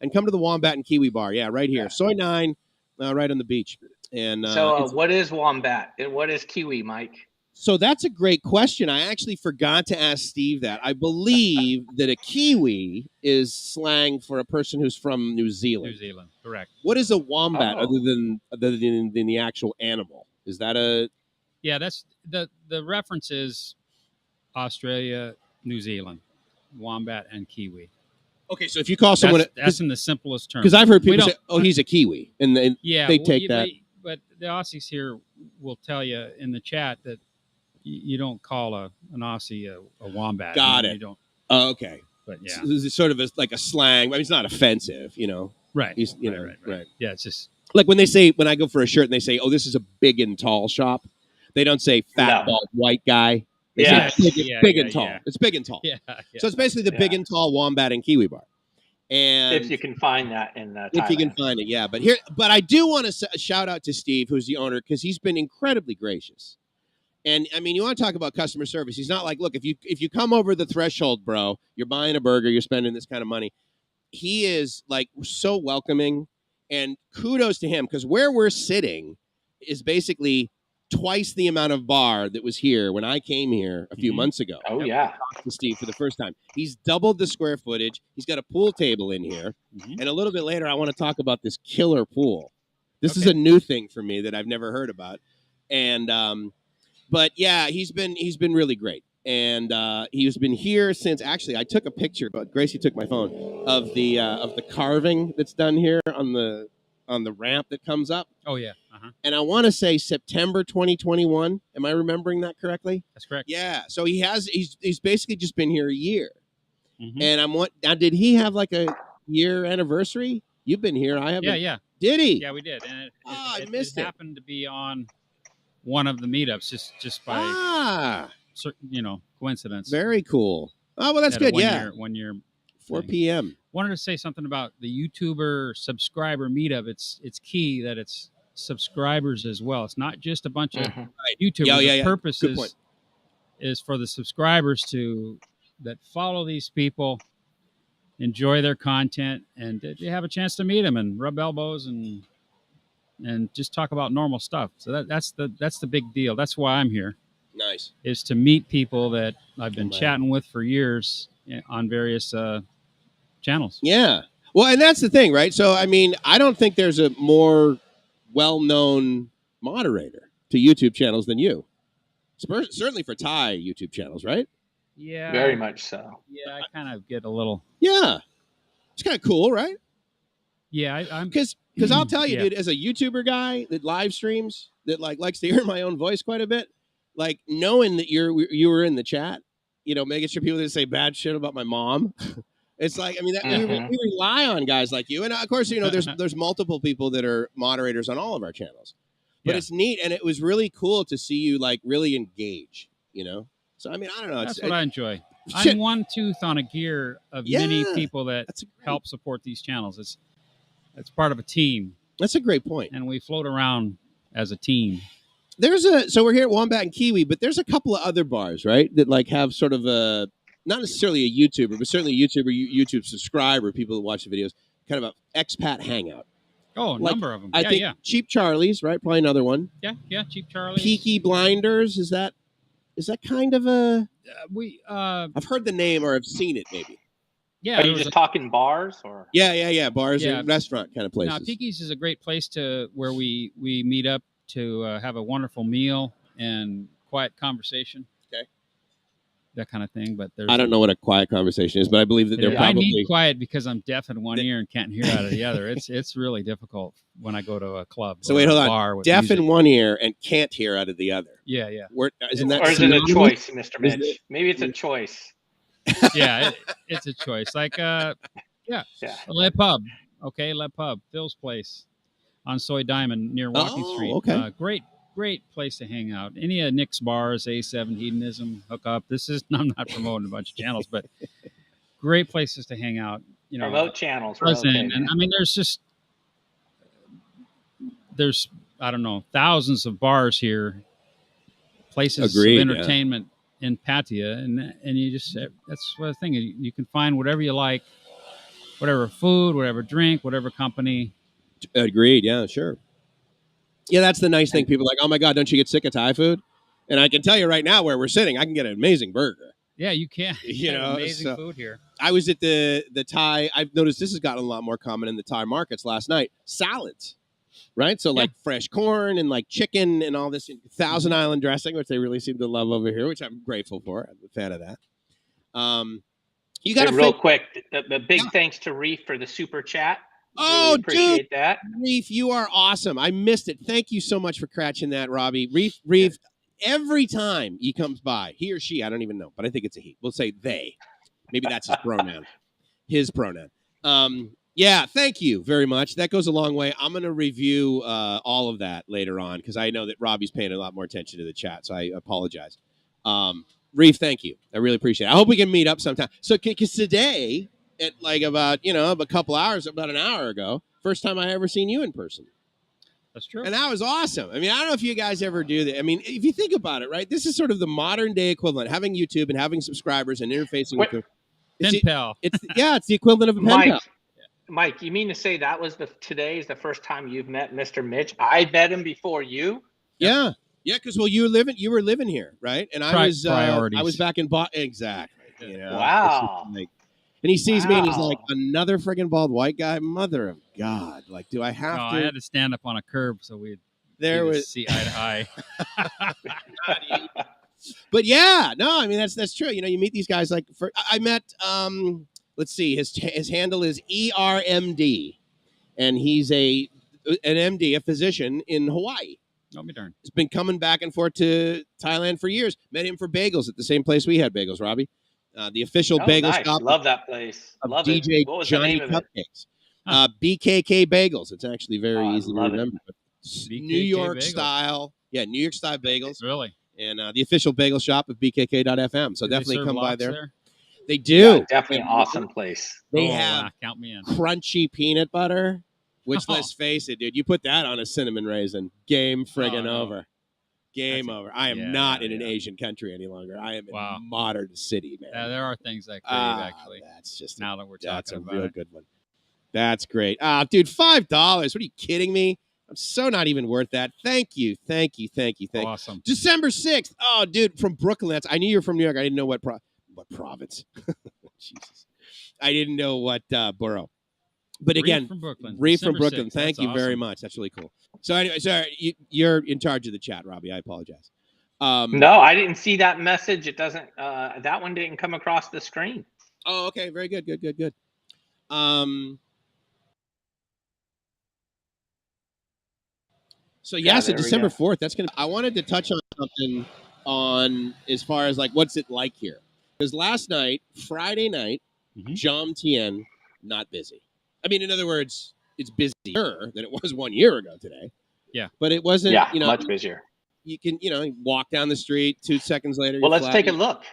Speaker 1: And come to the Wombat and Kiwi Bar. Yeah, right here. Soy 9, right on the beach. And
Speaker 2: what is Wombat and what is Kiwi, Mike?
Speaker 1: So that's a great question. I actually forgot to ask Steve that. I believe that a Kiwi is slang for a person who's from New Zealand.
Speaker 3: New Zealand, correct.
Speaker 1: What is a wombat other than the actual animal? Is that a...
Speaker 3: Yeah, that's the reference is Australia, New Zealand, wombat and Kiwi.
Speaker 1: Okay, so if you call someone...
Speaker 3: That's in the simplest terms.
Speaker 1: Because I've heard people say, oh, he's a Kiwi. And they take that.
Speaker 3: But the Aussies here will tell you in the chat that you don't call an Aussie a wombat.
Speaker 1: Got it.
Speaker 3: You don't.
Speaker 1: Oh, okay.
Speaker 3: But yeah.
Speaker 1: So this is sort of like a slang. I mean, it's not offensive,
Speaker 3: Right.
Speaker 1: He's,
Speaker 3: right. Yeah, it's just...
Speaker 1: Like when I go for a shirt and they say, oh, this is a big and tall shop. They don't say fat, bald, white guy. Big and tall.
Speaker 3: Yeah.
Speaker 1: It's big and tall.
Speaker 3: Yeah.
Speaker 1: So it's basically the big and tall Wombat and Kiwi Bar. And
Speaker 2: if you can find that in Thailand.
Speaker 1: If you can find it, yeah. But I do want to shout out to Steve, who's the owner, because he's been incredibly gracious. And I mean, you want to talk about customer service. He's not like, look, if you come over the threshold, bro, you're buying a burger, you're spending this kind of money. He is so welcoming, and kudos to him, because where we're sitting is basically twice the amount of bar that was here when I came here a few months ago.
Speaker 2: Oh, yeah.
Speaker 1: To Steve for the first time. He's doubled the square footage. He's got a pool table in here. And a little bit later, I want to talk about this killer pool. This is a new thing for me that I've never heard about. And, but yeah, he's been really great. And he's been here since, actually, I took a picture, but Gracie took my phone, of the carving that's done here on the ramp that comes up.
Speaker 3: Oh, yeah.
Speaker 1: And I want to say September 2021. Am I remembering that correctly?
Speaker 3: That's correct.
Speaker 1: Yeah. So he's basically just been here a year. And now, did he have a year anniversary? You've been here. I haven't.
Speaker 3: Yeah.
Speaker 1: Did he?
Speaker 3: Yeah, we did. And
Speaker 1: I missed it.
Speaker 3: Happened to be on one of the meetups just by coincidence.
Speaker 1: Very cool. Oh, well, that's good.
Speaker 3: One year.
Speaker 1: 4 p.m.
Speaker 3: Wanted to say something about the YouTuber subscriber meetup. It's key that it's subscribers as well. It's not just a bunch of YouTubers. The purpose is for the subscribers that follow these people, enjoy their content, and you have a chance to meet them and rub elbows and just talk about normal stuff. So that's the big deal. That's why I'm here.
Speaker 1: Nice.
Speaker 3: Is to meet people that I've been chatting with for years on various channels.
Speaker 1: Yeah. Well, and that's the thing, right? So, I mean, I don't think there's a more well-known moderator to YouTube channels than you. Certainly for Thai YouTube channels, right?
Speaker 3: Yeah.
Speaker 2: Very much so.
Speaker 3: Yeah, I kind of get a little.
Speaker 1: Yeah. It's kind of cool, right?
Speaker 3: Yeah, I'm
Speaker 1: because I'll tell you, dude, as a YouTuber guy that live streams, that likes to hear my own voice quite a bit, like knowing that you were in the chat, making sure people didn't say bad shit about my mom. It's like, I mean, we rely on guys like you, and of course, there's multiple people that are moderators on all of our channels, but it's neat, and it was really cool to see you really engage, So I mean, I don't know.
Speaker 3: That's what I enjoy. Shit. I'm one tooth on a gear of many people that help support these channels. It's part of a team. That's a great point. And we float around as a team. So we're here at Wombat and Kiwi, but there's a couple of other bars, right? That have sort of not necessarily a YouTuber, but certainly a YouTuber, YouTube subscriber, people that watch the videos, kind of an expat hangout. Oh, a number of them. I think Cheap Charlie's, right? Probably another one. Yeah, Cheap Charlie's. Peaky Blinders, is that kind of a... I've heard the name or I've seen it maybe.
Speaker 2: Yeah. Are you just talking bars or?
Speaker 1: Yeah. Bars and restaurant kind of places.
Speaker 3: Now, Peaky's is a great place where we meet up to have a wonderful meal and quiet conversation. Okay. That kind of thing. But I don't know what a quiet conversation is, but I believe that they're probably... I need quiet because I'm deaf in one ear and can't hear out of the other. It's really difficult when I go to a club. So wait, hold on. Deaf music. In one ear and can't hear out of the other. Yeah.
Speaker 2: Isn't that? Or is it a choice, Mr. Mitch? Maybe it's a choice.
Speaker 3: Yeah, it's a choice. Le Pub. Okay, Le Pub. Phil's place on Soy Diamond near Walking Street. Okay. Great place to hang out. Any of Nick's bars, A7, Hedonism, Hook Up. I'm not promoting a bunch of channels, but great places to hang out.
Speaker 2: Promote channels.
Speaker 3: And I mean, there's I don't know, thousands of bars here, places of entertainment. Yeah. In Pattaya, and you just, that's the thing. You can find whatever you like, whatever food, whatever drink, whatever company. Agreed. Yeah, sure. Yeah, that's the nice thing. People are like, oh my God, don't you get sick of Thai food? And I can tell you right now where we're sitting, I can get an amazing burger. Yeah, you can. Amazing food here. I was at the Thai. I've noticed this has gotten a lot more common in the Thai markets last night. Salads. Right? So fresh corn and chicken and all this Thousand Island dressing, which they really seem to love over here, which I'm grateful for. I'm a fan of that. You got
Speaker 2: real quick, the big thanks to Reef for the super chat.
Speaker 1: Oh,
Speaker 2: really appreciate that.
Speaker 1: Reef, you are awesome. I missed it. Thank you so much for catching that, Robbie. Reef, every time he comes by, he or she, I don't even know, but I think it's a he. We'll say they. Maybe that's his pronoun. His pronoun. Yeah, thank you very much. That goes a long way. I'm going to review all of that later on because I know that Robbie's paying a lot more attention to the chat, so I apologize. Reef, thank you. I really appreciate it. I hope we can meet up sometime. So, because today, at about a couple hours, about an hour ago, first time I ever seen you in person. That's true. And that was awesome. I mean, I don't know if you guys ever do that. I mean, if you think about it, right, this is sort of the modern day equivalent, having YouTube and having subscribers and interfacing with them. Pen pal. It's the equivalent of a pen pal.
Speaker 2: Mike, you mean to say that was today is the first time you've met Mr. Mitch? I met him before you.
Speaker 1: Yeah, because you were living here, right? And I was back in exactly.
Speaker 2: Wow.
Speaker 1: And he sees me and he's like, another friggin' bald white guy, mother of God! Do I have to? I had to stand up on a curb so we'd see eye to eye. But yeah, no, I mean that's true. You meet these guys I met. Let's see. His handle is ERMD, and he's an MD, a physician in Hawaii. Oh, be darned. He's been coming back and forth to Thailand for years. Met him for bagels at the same place we had bagels, Robbie. The official bagel shop.
Speaker 2: Love that place. Love
Speaker 1: DJ
Speaker 2: What was
Speaker 1: Johnny
Speaker 2: the name
Speaker 1: Cupcakes. BKK Bagels. It's actually very easy to remember. New York style. Yeah, New York style bagels. Really? And the official bagel shop of BKK.FM. So definitely come by there. They do.
Speaker 2: Yeah, definitely an awesome place.
Speaker 1: They have count me in. Crunchy peanut butter, which let's face it, dude, you put that on a cinnamon raisin, game friggin' over. Game over. I am not in an Asian country any longer. I am in a modern city, man. Yeah, there are things I crave, actually. That's just now that we're talking about it. That's a real good one. That's great. Dude, $5. What are you kidding me? I'm so not even worth that. Thank you. Awesome. December 6th. Oh, dude, from Brooklyn. I knew you were from New York. I didn't know what province. Jesus. I didn't know what borough. But again,
Speaker 3: from Brooklyn.
Speaker 1: Reeve from
Speaker 3: December
Speaker 1: Brooklyn.
Speaker 3: 6th.
Speaker 1: Thank
Speaker 3: That's
Speaker 1: you very
Speaker 3: awesome.
Speaker 1: much. That's really cool. So anyway, sorry, you're in charge of the chat, Robbie. I apologize.
Speaker 2: No, I didn't see that message. It doesn't. That one didn't come across the screen.
Speaker 1: Oh, okay. Very good. Good. So yeah, so December 4th. That's gonna. I wanted to touch on something on as far as like what's it like here, because last night, Friday night, JOMTIEN not busy. I mean, in other words, it's busier than it was 1 year ago today.
Speaker 3: Yeah,
Speaker 1: but it wasn't.
Speaker 2: Yeah, much busier.
Speaker 1: You can walk down the street. 2 seconds later.
Speaker 2: Well, let's take a look.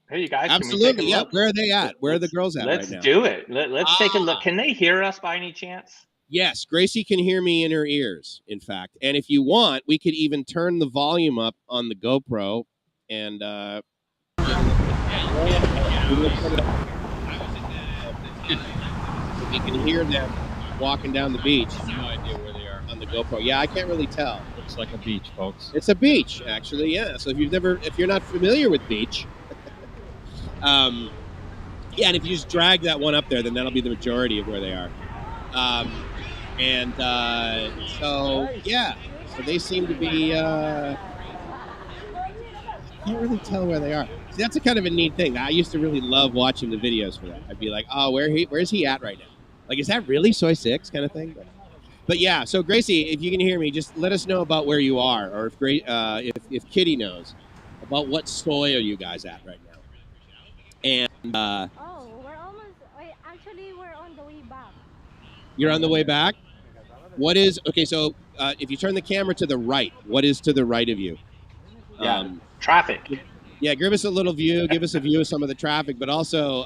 Speaker 2: Hey, you guys.
Speaker 1: Absolutely.
Speaker 2: Can we take a look?
Speaker 1: Where are they at? Where are the girls at right now?
Speaker 2: Let's do it. Let's take a look. Can they hear us by any chance?
Speaker 1: Yes, Gracie can hear me in her ears, in fact. And if you want, we could even turn the volume up on the GoPro and you can hear them walking down the beach.
Speaker 3: No idea where they are
Speaker 1: on the GoPro. Yeah, I can't really tell.
Speaker 3: Looks like a beach, folks.
Speaker 1: It's a beach, actually, yeah. So if you're not familiar with beach, yeah, and if you just drag that one up there, then that'll be the majority of where they are. So yeah, so they seem to be. I can't really tell where they are. See, that's a kind of a neat thing. I used to really love watching the videos for that. I'd be like, oh, where's he at right now? Like, is that really Soy 6 kind of thing? But yeah, so Gracie, if you can hear me, just let us know about where you are, or if Kitty knows about what soy are you guys at right now. And
Speaker 4: we're almost. Actually, we're on the way back.
Speaker 1: You're on the way back? What is, okay, so if you turn the camera to the right, what is to the right of you?
Speaker 2: Yeah, traffic.
Speaker 1: Yeah, give us a little view. Give us a view of some of the traffic, but also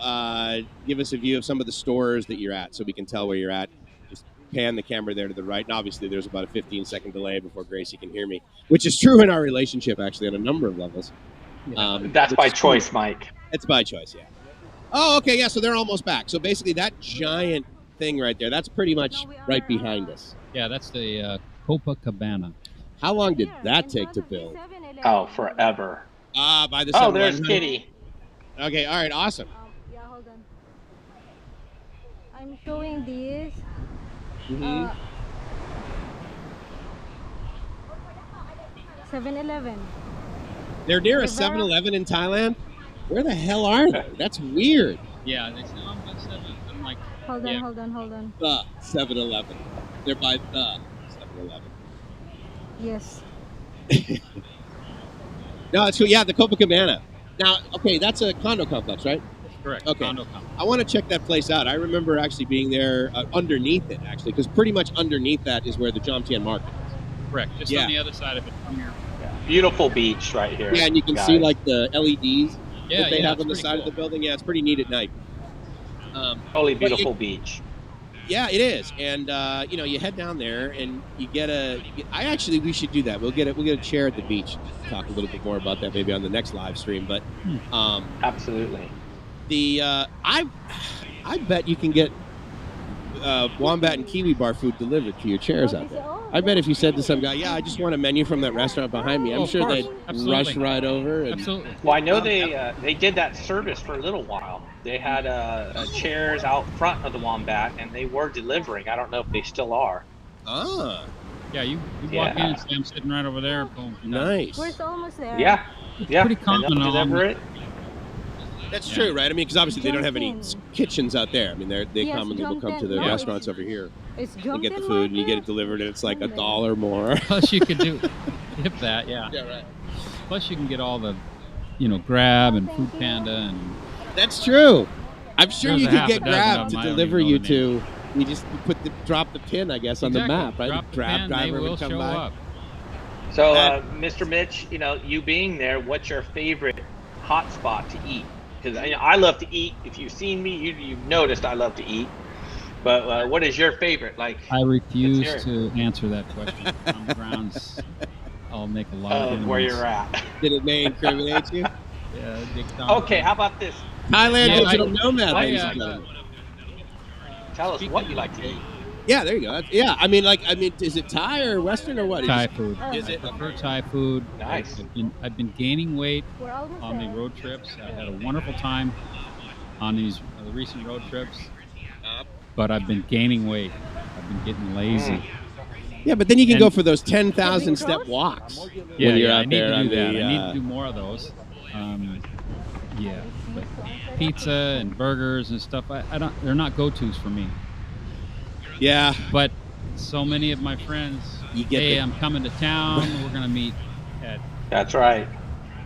Speaker 1: give us a view of some of the stores that you're at so we can tell where you're at. Just pan the camera there to the right. And obviously, there's about a 15-second delay before Gracie can hear me, which is true in our relationship, actually, on a number of levels.
Speaker 2: That's by choice, Mike.
Speaker 1: It's by choice, yeah. Oh, okay, yeah, so they're almost back. So basically, that giant thing right there, that's pretty much right behind us.
Speaker 3: Yeah, that's the Copacabana.
Speaker 1: How long did that take to build?
Speaker 2: Oh, forever.
Speaker 1: By the
Speaker 2: Oh, there's Kitty.
Speaker 1: Okay, all right, awesome.
Speaker 4: Yeah, hold on. I'm showing this. 7-Eleven.
Speaker 1: They're near a 7-Eleven in Thailand? Where the hell are they? That's weird.
Speaker 3: Yeah, they say, I'm by 7. I'm like,
Speaker 4: hold on.
Speaker 1: The 7-Eleven. They're by the 7-Eleven.
Speaker 4: Yes.
Speaker 1: No, it's cool. Yeah, the Copacabana. Now, okay, that's a condo complex, right?
Speaker 3: Correct.
Speaker 1: Okay.
Speaker 3: Condo complex.
Speaker 1: I want to check that place out. I remember actually being there underneath it, actually, because pretty much underneath that is where the JOMTIEN market is.
Speaker 3: Correct. Just on the other side of it from here.
Speaker 2: Yeah. Beautiful beach right here.
Speaker 1: Yeah, and you can see like the LEDs that they have on the side of the building. Yeah, it's pretty neat at night.
Speaker 2: Totally beautiful beach.
Speaker 1: Yeah, it is, and you head down there and you get we should do that. We'll get a chair at the beach. Talk a little bit more about that maybe on the next live stream. But
Speaker 2: absolutely,
Speaker 1: I bet you can get Wombat and Kiwi bar food delivered to your chairs out there. I bet if you said to some guy, "Yeah, I just want a menu from that restaurant behind me," I'm sure they'd rush right over. And,
Speaker 3: absolutely.
Speaker 2: Well, I know they did that service for a little while. They had chairs out front of the Wombat, and they were delivering. I don't know if they still are.
Speaker 1: Ah.
Speaker 3: Yeah, you walk in and say, I'm sitting right over there. Boom.
Speaker 1: Nice.
Speaker 4: We're almost there.
Speaker 2: Yeah. Yeah.
Speaker 3: Pretty common.
Speaker 2: Deliver it.
Speaker 1: That's true, right? I mean, because obviously they don't have any kitchens out there. I mean, they commonly will come to the restaurants over here. And get the food, and you get it delivered, and it's like $1 more.
Speaker 3: Plus, you could do that, yeah.
Speaker 1: Yeah, right.
Speaker 3: Plus, you can get all the, Grab and Food Panda and.
Speaker 1: That's true. I'm sure
Speaker 3: There's
Speaker 1: you could get Grab to
Speaker 3: them.
Speaker 1: deliver you to. You just drop the pin, I guess, on the map, right?
Speaker 3: Grab driver would come by. Up.
Speaker 2: So, Mr. Mitch, you being there, what's your favorite hot spot to eat? Because I love to eat. If you've seen me, you've noticed I love to eat. But what is your favorite?
Speaker 3: I refuse to answer that question. On the grounds, I'll make a lot of
Speaker 2: where you're at.
Speaker 1: Did it may incriminate you?
Speaker 3: Yeah.
Speaker 2: Okay, how about this?
Speaker 1: Thailand digital nomad, ladies and gentlemen.
Speaker 2: Tell us what you like to eat.
Speaker 1: Yeah, there you go. Yeah, I mean, is it Thai or Western or what?
Speaker 3: Thai food.
Speaker 1: Is it?
Speaker 3: I prefer Thai food.
Speaker 2: Nice.
Speaker 3: I've been gaining weight on the road trips. I had a wonderful time on the recent road trips. but I've been gaining weight. I've been getting lazy.
Speaker 1: Yeah, but then you can go for those 10,000 step walks.
Speaker 3: Yeah,
Speaker 1: when you're
Speaker 3: I
Speaker 1: out
Speaker 3: need
Speaker 1: there
Speaker 3: to do that.
Speaker 1: the,
Speaker 3: I need to do more of those. Yeah, but pizza and burgers and stuff, I don't. They're not go-tos for me.
Speaker 1: Yeah,
Speaker 3: but so many of my friends. Hey, I'm coming to town. We're gonna meet at.
Speaker 2: That's right.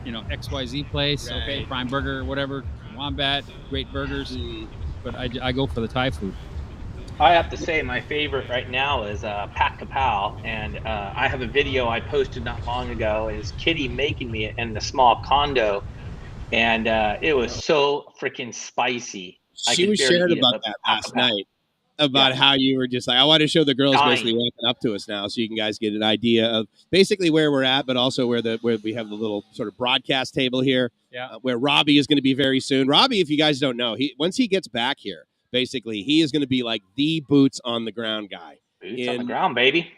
Speaker 3: You know, XYZ place. Right. Okay, Prime Burger, whatever. Wombat, great burgers. But I go for the Thai food.
Speaker 2: I have to say my favorite right now is Pat Kapow, and I have a video I posted not long ago. Is Kitty making me in the small condo, and it was so freaking spicy.
Speaker 1: She was shared about that last night, about how you were just like, I want to show the girls basically walking up to us now, so you can guys get an idea of basically where we're at, but also where we have the little sort of broadcast table here, where Robbie is going to be very soon. Robbie, if you guys don't know, once he gets back here. Basically, he is going to be like the boots on the ground guy.
Speaker 2: Boots on the ground, baby.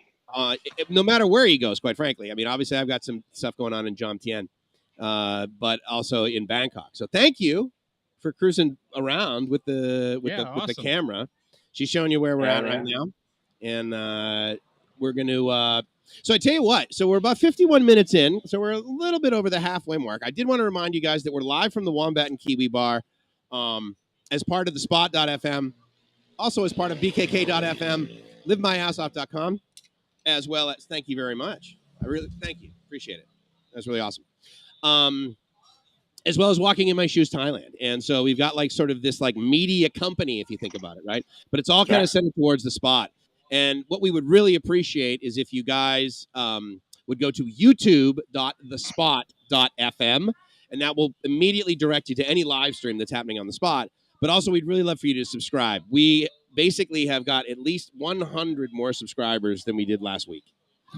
Speaker 1: No matter where he goes, quite frankly. I mean, obviously, I've got some stuff going on in JOMTIEN, but also in Bangkok. So thank you for cruising around with the camera. She's showing you where we're at right now, and we're going to. So I tell you what. So we're about 51 minutes in. So we're a little bit over the halfway mark. I did want to remind you guys that we're live from the Wombat and Kiwi Bar. As part of the Spot.fm, also as part of BKK.fm, LiveMyAssOff.com, as well as, thank you very much. I really, thank you. Appreciate it. That's really awesome. As well as Walking in My Shoes Thailand. And so we've got like sort of this like media company, if you think about it, right? But it's all kind of centered towards the Spot. And what we would really appreciate is if you guys would go to youtube.thespot.fm, and that will immediately direct you to any live stream that's happening on the Spot. But also, we'd really love for you to subscribe. We basically have got at least 100 more subscribers than we did last week.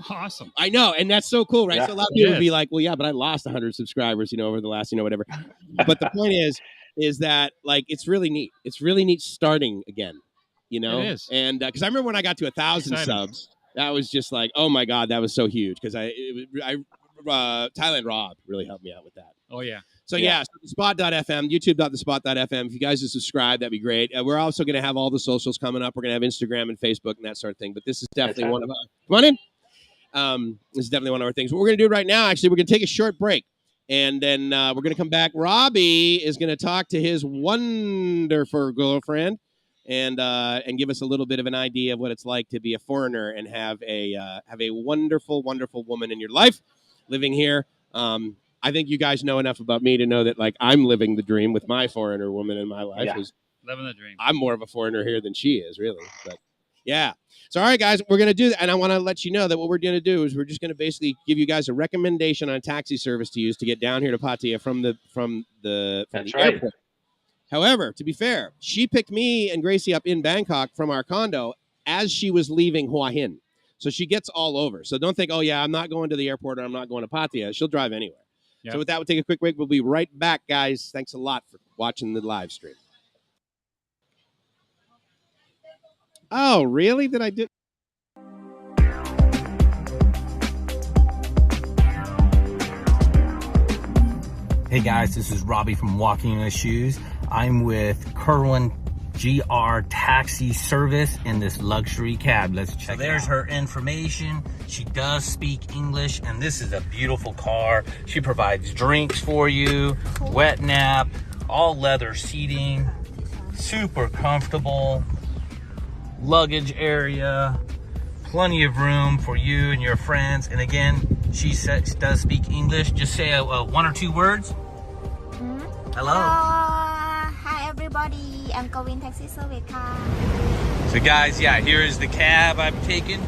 Speaker 3: Awesome.
Speaker 1: I know, and that's so cool, right? Yeah. So a lot of people would be like, well, yeah, but I lost 100 subscribers, over the last, whatever. But the point is that, like, it's really neat. It's really neat starting again, It
Speaker 3: is.
Speaker 1: And because I remember when I got to 1,000 subs, that was just like, oh, my God, that was so huge. Because Thailand Rob really helped me out with that.
Speaker 3: Oh, yeah.
Speaker 1: So, so Spot.fm, youtube.thespot.fm. If you guys would subscribe, that'd be great. We're also going to have all the socials coming up. We're going to have Instagram and Facebook and that sort of thing. But this is definitely one of our... Come on in. This is definitely one of our things. What we're going to do right now, actually, we're going to take a short break. And then we're going to come back. Robbie is going to talk to his wonderful girlfriend and give us a little bit of an idea of what it's like to be a foreigner and have a wonderful, wonderful woman in your life living here. I think you guys know enough about me to know that, like, I'm living the dream with my foreigner woman in my life.
Speaker 3: Yeah. Living the dream.
Speaker 1: I'm more of a foreigner here than she is, really. But, yeah. So, all right, guys, we're going to do that. And I want to let you know that what we're going to do is we're just going to basically give you guys a recommendation on a taxi service to use to get down here to Pattaya from the airport. However, to be fair, she picked me and Gracie up in Bangkok from our condo as she was leaving Hua Hin. So she gets all over. So don't think, oh, yeah, I'm not going to the airport or I'm not going to Pattaya. She'll drive anywhere. Yep. So with that, we'll take a quick break. We'll be right back, guys. Thanks a lot for watching the live stream. Oh, really? Did I do?
Speaker 5: Hey, guys, this is Robbie from Walking in My Shoes. I'm with Kerwin GR Taxi Service in this luxury cab. Let's check it out. There's her information. She does speak English, and this is a beautiful car. She provides drinks for you, wet nap, all leather seating, super comfortable, luggage area, plenty of room for you and your friends. And again, she does speak English. Just say one or two words. Hello.
Speaker 6: Hi everybody. I'm going taxi service car.
Speaker 5: So guys, yeah, here is the cab I've taken.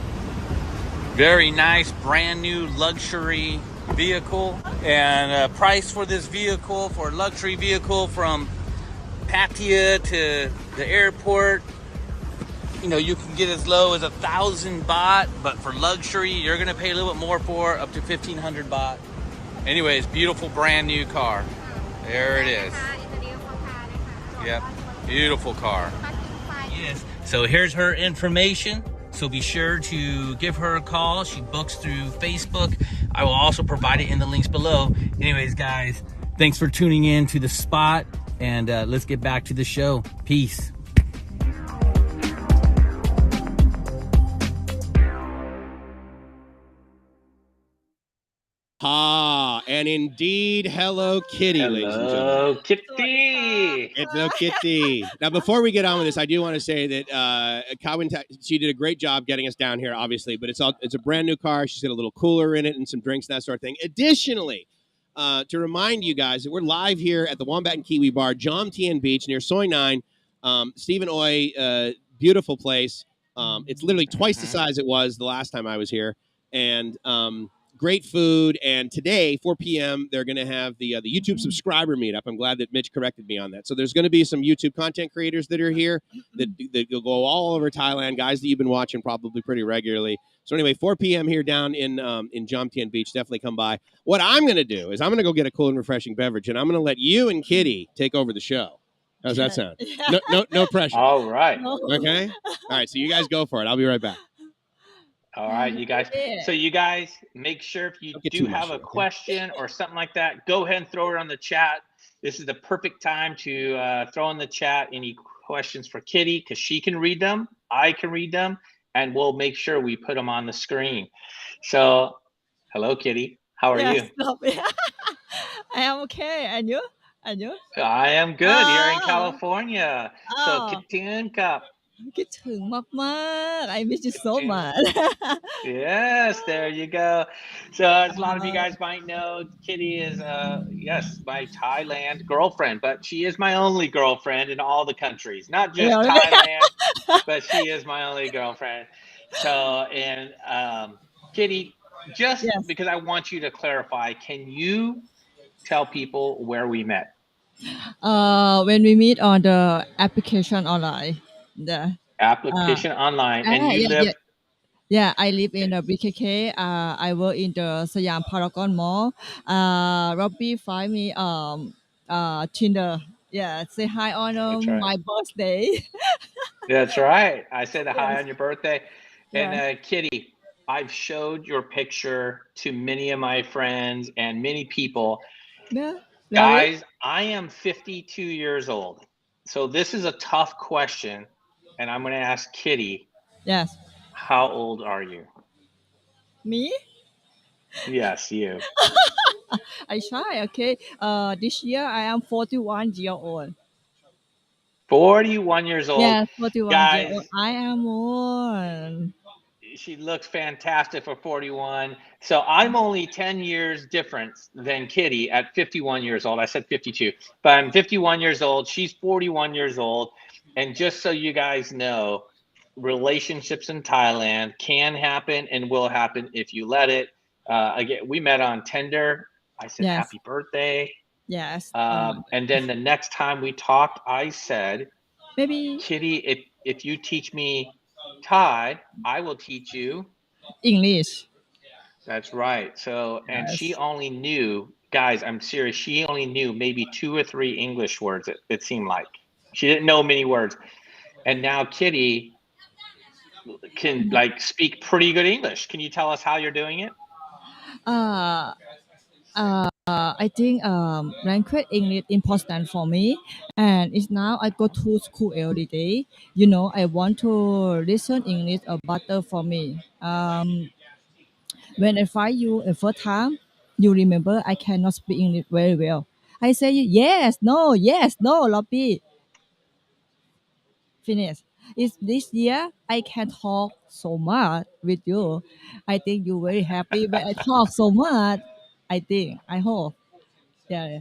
Speaker 5: Very nice, brand new luxury vehicle. And price for this vehicle, for a luxury vehicle from Pattaya to the airport, you can get as low as 1,000 baht, but for luxury, you're gonna pay a little bit more for, up to 1,500 baht. Anyways, beautiful brand new car. There it is. Yep, beautiful car. Yes, so here's her information. So be sure to give her a call. She books through Facebook. I will also provide it in the links below. Anyways, guys, thanks for tuning in to The Spot, and let's get back to the show. Peace.
Speaker 1: Ah, and indeed, Hello Kitty, ladies and gentlemen.
Speaker 2: Hello, Kitty.
Speaker 1: Hello Kitty. Now, before we get on with this, I do want to say that Kawin, she did a great job getting us down here, obviously, but it's a brand new car. She's got a little cooler in it and some drinks, that sort of thing. Additionally, to remind you guys that we're live here at the Wombat and Kiwi Bar, JOMTIEN Beach near Soi 9. Stephen Oi, beautiful place. It's literally twice the size it was the last time I was here. And great food. And today, 4 p.m., they're going to have the YouTube subscriber meetup. I'm glad that Mitch corrected me on that. So there's going to be some YouTube content creators that are here that go all over Thailand, guys that you've been watching probably pretty regularly. So anyway, 4 p.m. here down in JOMTIEN Beach. Definitely come by. What I'm going to do is I'm going to go get a cool and refreshing beverage, and I'm going to let you and Kitty take over the show. How's that sound? No pressure.
Speaker 2: All right.
Speaker 1: Okay? All right, so you guys go for it. I'll be right back.
Speaker 2: All right, you guys. So you guys make sure if you do have a question or something like that, go ahead and throw it on the chat. This is the perfect time to throw in the chat any questions for Kitty because she can read them, I can read them, and we'll make sure we put them on the screen. So, hello, Kitty. How are you?
Speaker 7: I am okay. And you?
Speaker 2: I am good here in California. So, Kitty Cup.
Speaker 7: คิดถึงมากๆ I miss you so much.
Speaker 2: Yes, there you go. So as a lot of you guys might know, Kitty is yes, my Thailand girlfriend, but she is my only girlfriend in all the countries, not just Thailand, but she is my only girlfriend. So and Kitty, just because I want you to clarify, can you tell people where we met?
Speaker 7: When we meet on the application online. The
Speaker 2: application online, and you live.
Speaker 7: Yeah, I live in the BKK. I work in the Siam Paragon Mall. Robbie find me Tinder. Yeah, say hi on my birthday.
Speaker 2: That's right. I said hi on your birthday. And Kitty, I've showed your picture to many of my friends and many people.
Speaker 7: Yeah.
Speaker 2: Guys, I am 52 years old. So this is a tough question. And I'm going to ask Kitty.
Speaker 7: Yes.
Speaker 2: How old are you?
Speaker 7: Me?
Speaker 2: Yes, you.
Speaker 7: I try. Okay. This year I am 41 years old.
Speaker 2: 41 years old.
Speaker 7: Yes, 41
Speaker 2: Guys,
Speaker 7: years old. I am one.
Speaker 2: She looks fantastic for 41. So I'm only 10 years difference than Kitty at 51 years old. I said 52, but I'm 51 years old. She's 41 years old. And just so you guys know, relationships in Thailand can happen and will happen if you let it. Again, we met on Tinder. I said, happy birthday.
Speaker 7: Yes.
Speaker 2: And then the next time we talked, I said,
Speaker 7: maybe
Speaker 2: Kitty, if you teach me Thai, I will teach you
Speaker 7: English.
Speaker 2: That's right. So, and she only knew, guys, I'm serious. She only knew maybe 2 or 3 English words. It seemed like she didn't know many words. And now Kitty can like speak pretty good English. Can you tell us how you're doing it?
Speaker 7: I think language English important for me, and it's now I go to school every day. You know, I want to listen English better for me. When I find you the first time, you remember I cannot speak English very well. I say yes, no, Robbie. Finish. It's this year I can talk so much with you. I think you're very happy when I talk so much. I hope. Yeah.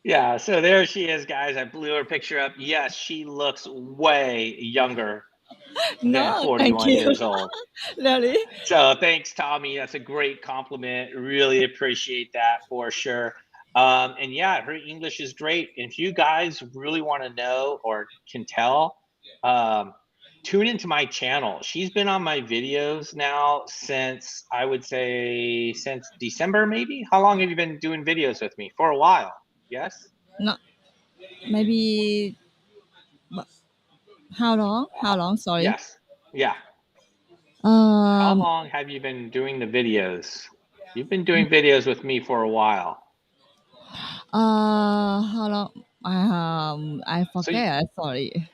Speaker 2: Yeah, so there she is, guys. I blew her picture up. Yes, she looks way younger than 41 years old.
Speaker 7: Really?
Speaker 2: So thanks, Tommy. That's a great compliment. Really appreciate that for sure. And yeah, her English is great. If you guys really want to know or can tell, tune into my channel. She's been on my videos now since, I would say, since December, maybe? How long have you been doing videos with me? For a while, yes?
Speaker 7: No, maybe, how long? Sorry.
Speaker 2: Yes, yeah. How long have you been doing the videos? You've been doing videos with me for a while.
Speaker 7: How long? I forget. Sorry.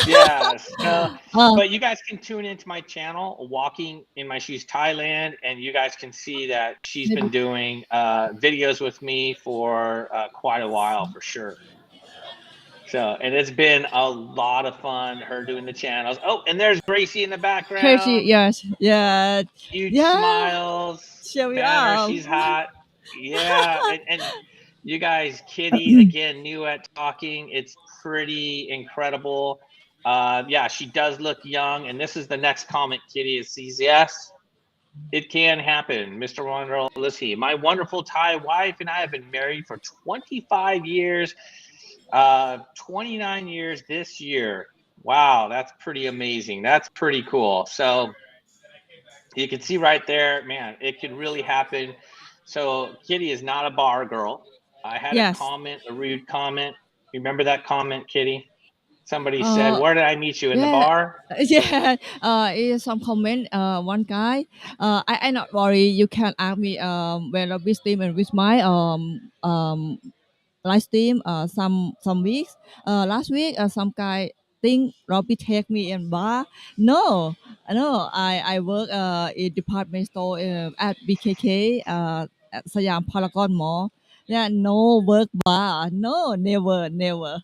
Speaker 2: Yeah. So, but you guys can tune into my channel, Walking in My Shoes Thailand, and you guys can see that she's been doing videos with me for quite a while, for sure. So, and it's been a lot of fun, her doing the channels. Oh, and there's Gracie in the background.
Speaker 7: yes, yeah,
Speaker 2: Huge
Speaker 7: yeah.
Speaker 2: smiles.
Speaker 7: Cheer me
Speaker 2: Banner,
Speaker 7: up.
Speaker 2: she's hot. Yeah, and you guys, Kitty, again, new at talking. It's pretty incredible. Yeah, she does look young. And this is the next comment, Kitty. It says, yes, it can happen. Mr. Wonderful, listen, my wonderful Thai wife and I have been married for 25 years, 29 years this year. Wow, that's pretty amazing. That's pretty cool. So you can see right there, man, it could really happen. So Kitty is not a bar girl. I had a comment, a rude comment. Remember that comment, Kitty? Somebody said, where did I meet you, in the bar?
Speaker 7: Yeah, is some comment. One guy. I not worry. You can ask me. When I stream and with my live stream. Some weeks. Last week, some guy think Robbie take me in bar. No, no. I work in department store at BKK. At Siam Paragon Mall. Yeah, no work bar. No, never, never.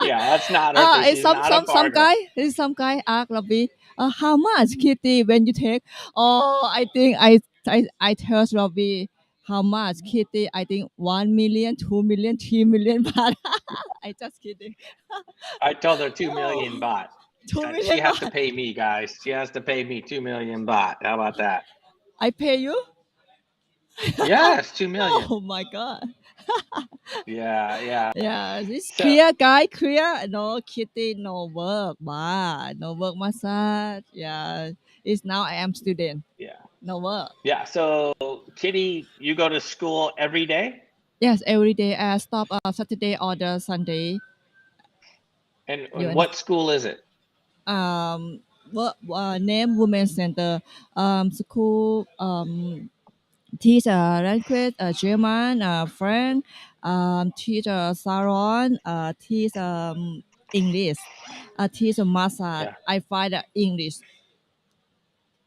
Speaker 2: Yeah, that's not her. She's not a bar girl.
Speaker 7: Some guy asked Robbie, how much Kitty when you take? Oh, I think I tell Robbie how much Kitty. I think 1 million, 2 million, 3 million baht. I just kidding.
Speaker 2: I told her 2 million baht.
Speaker 7: 2 million
Speaker 2: She has
Speaker 7: baht.
Speaker 2: to pay me, guys. She has to pay me 2 million baht. How about that?
Speaker 7: I pay you?
Speaker 2: Yes, 2 million.
Speaker 7: Oh my god.
Speaker 2: Yeah.
Speaker 7: Yeah, this clear, guy, clear. No Kitty, no work, no work massage. Yeah, it's now I am student.
Speaker 2: Yeah.
Speaker 7: No work.
Speaker 2: Yeah. So Kitty, you go to school every day?
Speaker 7: Yes, every day. I stop Saturday or the Sunday.
Speaker 2: And what school is it?
Speaker 7: What name Women's Center. School. Teach language, German, French. Teach Saron. Teach English. Teach massage.
Speaker 2: Yeah.
Speaker 7: I find English.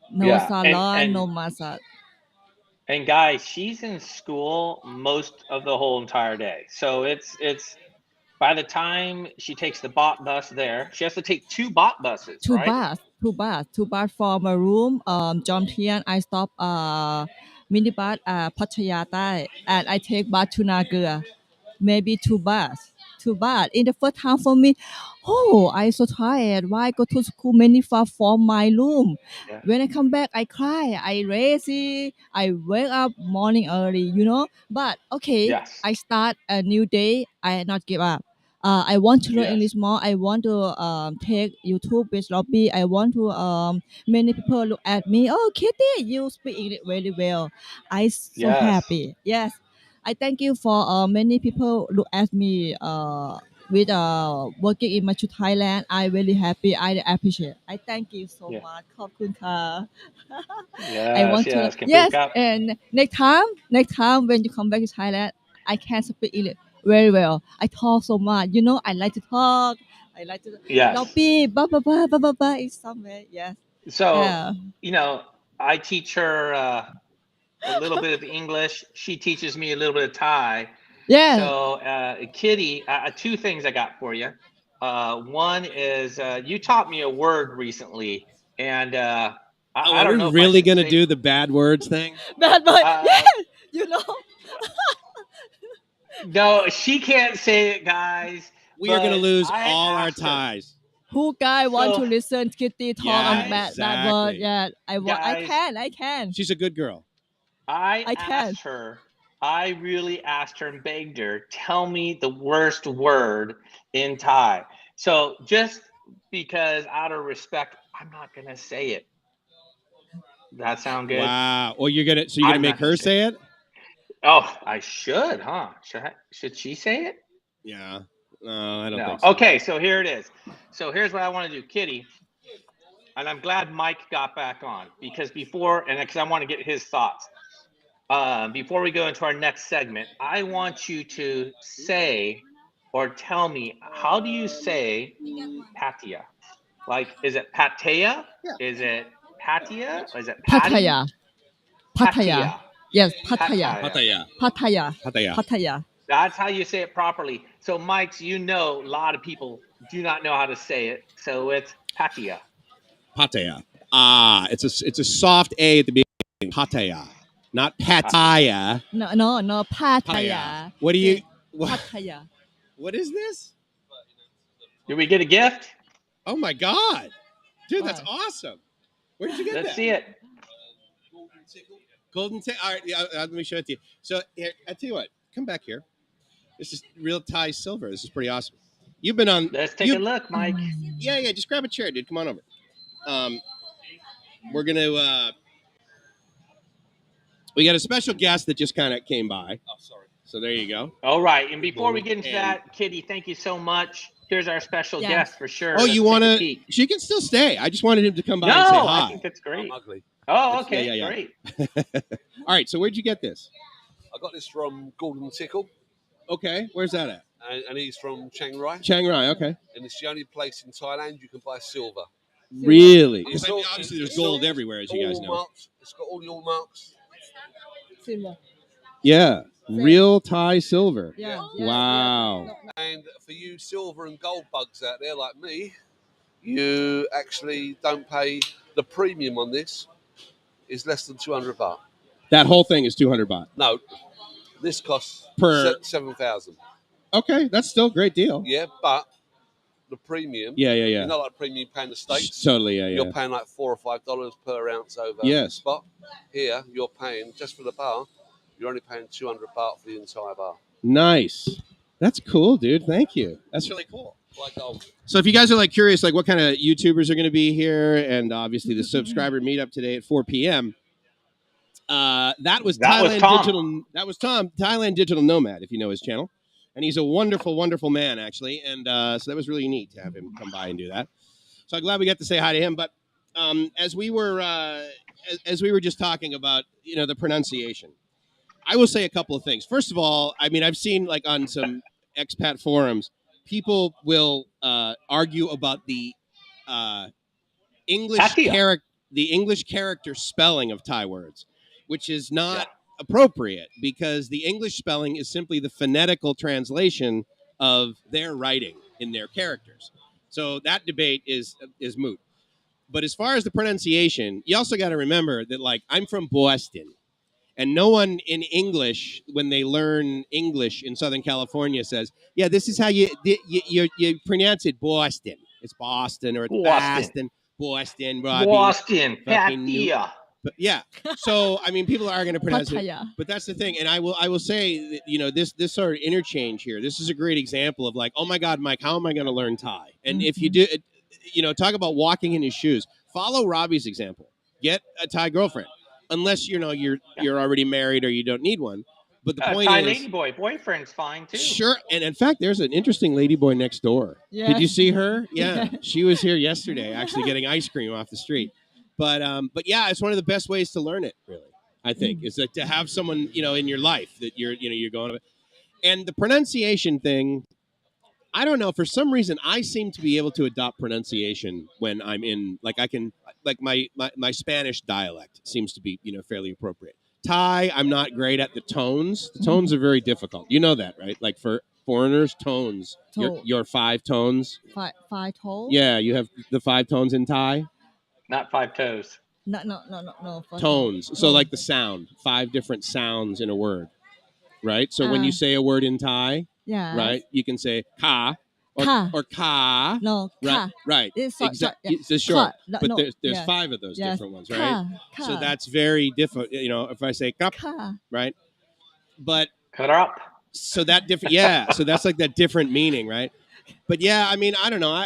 Speaker 7: No salon, no massage.
Speaker 2: And guys, she's in school most of the whole entire day. So it's by the time she takes the bus there, she has to take 2 buses,
Speaker 7: Two
Speaker 2: right?
Speaker 7: bus from a room. JOMTIEN. I stop minibus Pattaya Thai, and I take bus to Naga. Maybe 2 bus. 2 bus. In the first time for me, oh, I so tired. Why go to school many far from my room?
Speaker 2: Yeah.
Speaker 7: When I come back, I cry. I lazy. I wake up morning early, But okay,
Speaker 2: Yes.
Speaker 7: I start a new day. I not give up. I want to learn English more. I want to take YouTube with Robbie. I want to many people look at me. Oh, Kitty, you speak English very well. I so happy. Yes, I thank you for many people look at me with working in Machu Thailand. I really happy. I appreciate. I thank you so much. ขอบคุณค่ะ I want to yes. And next time when you come back to Thailand, I can speak English very well. I talk so much. I like to talk. I like to Robbie, blah is somewhere. Yes.
Speaker 2: So I teach her a little bit of English. She teaches me a little bit of Thai.
Speaker 7: Yeah.
Speaker 2: So Kitty, 2 things I got for you. One is you taught me a word recently, and I don't know.
Speaker 1: Are we really going to do the bad words thing?
Speaker 7: Bad word. Yeah.
Speaker 2: No, she can't say it, guys.
Speaker 1: We are going to lose all our ties.
Speaker 7: Who guy want to listen Kitty talk on bad word? Yeah, I can.
Speaker 1: She's a good girl.
Speaker 2: I asked her. I really asked her and begged her, tell me the worst word in Thai. So just because out of respect, I'm not gonna say it. That sound good?
Speaker 1: Wow. Well, you're gonna make her say it?
Speaker 2: Oh, I should, huh? Should she say it?
Speaker 1: Yeah. No, I don't think so.
Speaker 2: Okay, so here it is. So here's what I want to do, Kitty. And I'm glad Mike got back on because I want to get his thoughts. Before we go into our next segment, I want you to say or tell me, how do you say Pattaya? Like, is it Pattaya? Is it Pattaya? Is it Patty?
Speaker 7: Pattaya. Pattaya. Yes, Pattaya.
Speaker 1: Pattaya.
Speaker 7: Pattaya.
Speaker 1: Pattaya.
Speaker 7: Pattaya.
Speaker 2: That's how you say it properly. So, Mike's, a lot of people do not know how to say it. So it's Pattaya.
Speaker 1: Pattaya. It's a soft A at the beginning. Pattaya. Not Pattaya.
Speaker 7: No, Pattaya.
Speaker 1: What do you
Speaker 7: Pattaya.
Speaker 1: What is this?
Speaker 2: Did we get a gift?
Speaker 1: Oh my God. Dude, that's awesome. Where did you get that?
Speaker 2: Let's see it.
Speaker 1: Golden tickle. All right, let me show it to you. So here, I tell you what, come back here. This is real Thai silver. This is pretty awesome. You've been on.
Speaker 2: Let's take a look, Mike.
Speaker 1: Yeah. Just grab a chair, dude. Come on over. We're gonna. We got a special guest that just kind of came by. Oh, sorry. So there you go.
Speaker 2: All right, and before we get into that, Kitty, thank you so much. Here's our special guest for sure.
Speaker 1: Oh, you want to? She can still stay. I just wanted him to come by and say hi.
Speaker 2: I think that's great. I'm ugly. Oh, okay, great.
Speaker 1: All right, so where'd you get this?
Speaker 8: I got this from Golden Tickle.
Speaker 1: Okay, where's that at?
Speaker 8: And he's from Chiang Rai.
Speaker 1: Chiang Rai, okay.
Speaker 8: And it's the only place in Thailand you can buy silver.
Speaker 1: Really? Because obviously there's gold everywhere, as you guys know.
Speaker 8: It's got all the hallmarks.
Speaker 7: Silver.
Speaker 1: Yeah, real Thai silver.
Speaker 7: Yeah.
Speaker 1: Wow.
Speaker 8: And for you silver and gold bugs out there like me, you actually don't pay the premium on this. Is less than 200 baht.
Speaker 1: That whole thing is 200 baht.
Speaker 8: No, this costs
Speaker 1: per
Speaker 8: 7,000.
Speaker 1: Okay, that's still a great deal.
Speaker 8: Yeah, but the premium.
Speaker 1: Yeah.
Speaker 8: You know, like premium you pay in the States.
Speaker 1: Totally, yeah.
Speaker 8: You're paying like $4 or $5 per ounce over spot. Here, you're paying just for the bar. You're only paying 200 baht for the entire bar.
Speaker 1: Nice. That's cool, dude. Thank you. That's really cool. So if you guys are like curious, like what kind of YouTubers are going to be here, and obviously the subscriber meetup today at 4 p.m. That was Thailand Digital. That was Tom, Thailand Digital Nomad, if you know his channel, and he's a wonderful, wonderful man actually. And so that was really neat to have him come by and do that. So I'm glad we got to say hi to him. But as we were just talking about, the pronunciation, I will say a couple of things. First of all, I mean, I've seen like on some expat forums, people will argue about the English character spelling of Thai words, which is not appropriate because the English spelling is simply the phonetical translation of their writing in their characters. So that debate is moot. But as far as the pronunciation, you also got to remember that, like, I'm from Boston. And no one in English, when they learn English in Southern California, says, "Yeah, this is how you pronounce it, Boston. It's Boston or it's Boston, Robbie,
Speaker 2: Boston, Pattaya."
Speaker 1: But yeah, so I mean, people are going to pronounce it, but that's the thing. And I will say that, this sort of interchange here. This is a great example of like, oh my God, Mike, how am I going to learn Thai? And if you do, talk about walking in his shoes. Follow Robbie's example. Get a Thai girlfriend. Unless you're already married or you don't need one, but the point
Speaker 2: Thai
Speaker 1: is,
Speaker 2: ladyboy boyfriend's fine too.
Speaker 1: Sure, and in fact, there's an interesting ladyboy next door. Yeah. Did you see her? Yeah, she was here yesterday, actually getting ice cream off the street. But yeah, it's one of the best ways to learn it. Really, I think is that to have someone in your life that you're going to, and the pronunciation thing. I don't know. For some reason, I seem to be able to adopt pronunciation when I'm in, like, I can, like, my Spanish dialect seems to be, fairly appropriate. Thai, I'm not great at the tones. The tones are very difficult. You know that, right? Like, for foreigners, tones. Your 5 tones.
Speaker 7: Five tones?
Speaker 1: Yeah, you have the 5 tones in Thai.
Speaker 2: Not 5 toes.
Speaker 7: No.
Speaker 1: Tones. So, like the sound. 5 different sounds in a word. Right? So, when you say a word in Thai, right, you can say ka or ka.
Speaker 7: No, ka.
Speaker 1: Right. Exactly. It's short. But there's 5 of those different ones, right? Ka. So that's very different. If I say ka, right? But
Speaker 2: cut up.
Speaker 1: So that different. Yeah. So that's like that different meaning, right? But yeah, I mean, I don't know.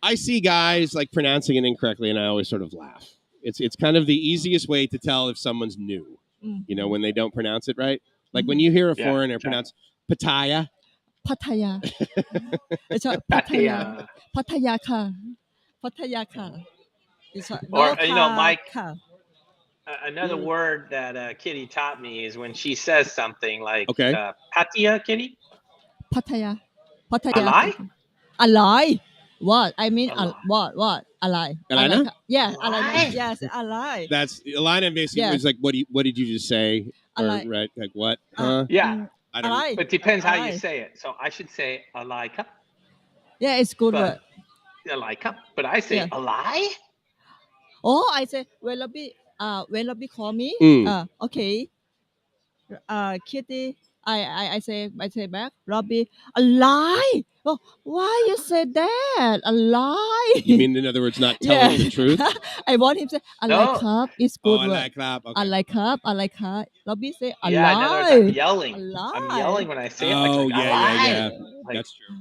Speaker 1: I see guys like pronouncing it incorrectly, and I always sort of laugh. It's kind of the easiest way to tell if someone's new. When they don't pronounce it right. Like when you hear a foreigner pronounce Pattaya.
Speaker 7: It's Pattaya. Pattaya.
Speaker 2: Or Mike. Another word that Kitty taught me is when she says something like Pattaya, Kitty.
Speaker 7: Pattaya.
Speaker 2: Alai?
Speaker 7: Alai. What? I mean,
Speaker 2: Alai.
Speaker 7: what? Alai.
Speaker 1: Alina?
Speaker 7: Yeah,
Speaker 2: Alai?
Speaker 7: Alai. Yes, Alai.
Speaker 1: That's Alina. Basically,
Speaker 7: Yes.
Speaker 1: was like, what did you just say? Or
Speaker 7: Alai.
Speaker 1: right? Like what? Huh?
Speaker 2: Yeah.
Speaker 1: I don't.
Speaker 7: Alai.
Speaker 2: But depends how you
Speaker 7: Alai.
Speaker 2: say it. So I should say Alaika,
Speaker 7: Yeah, it's good word.
Speaker 2: but Alaika. But I say
Speaker 7: Yeah.
Speaker 2: Alai.
Speaker 7: Oh, I say when Robbie call me. Okay. Kitty. I say back, Robbie, a lie. Oh, why you said that? A lie.
Speaker 1: You mean, in other words, not telling the truth?
Speaker 7: I want him to say a lie cup is good.
Speaker 1: Oh, I like clap. Okay.
Speaker 7: A lie cup. Robbie say a
Speaker 2: Yeah,
Speaker 7: lie.
Speaker 2: in other words, I'm yelling.
Speaker 7: A lie.
Speaker 2: I'm yelling when I say it.
Speaker 1: Oh,
Speaker 2: Like,
Speaker 1: yeah.
Speaker 2: Like,
Speaker 1: That's true.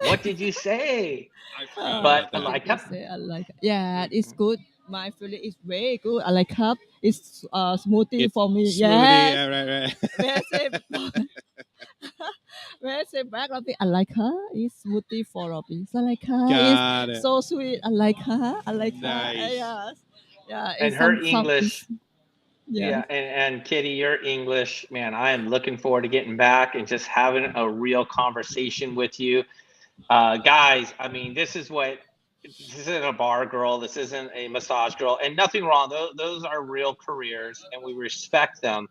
Speaker 2: What did you say?
Speaker 1: I forgot
Speaker 2: But
Speaker 1: about that.
Speaker 7: Alaika. Yeah, it's good. My feeling is very good. I like cup. It's smoothie for me.
Speaker 1: Smoothie,
Speaker 7: Yeah.
Speaker 1: right.
Speaker 7: When I say back, Robbie, I like her. It's smoothie for Robbie. So I like her.
Speaker 1: Got
Speaker 7: It's
Speaker 1: it.
Speaker 7: so sweet. I like her. I like her.
Speaker 1: Nice.
Speaker 7: Yes. Yeah.
Speaker 2: And
Speaker 7: It's
Speaker 2: her English.
Speaker 7: Yeah.
Speaker 2: And Kitty, your English, man, I am looking forward to getting back and just having a real conversation with you. Guys, I mean, this isn't a bar girl. This isn't a massage girl, and nothing wrong. Those are real careers and we respect them.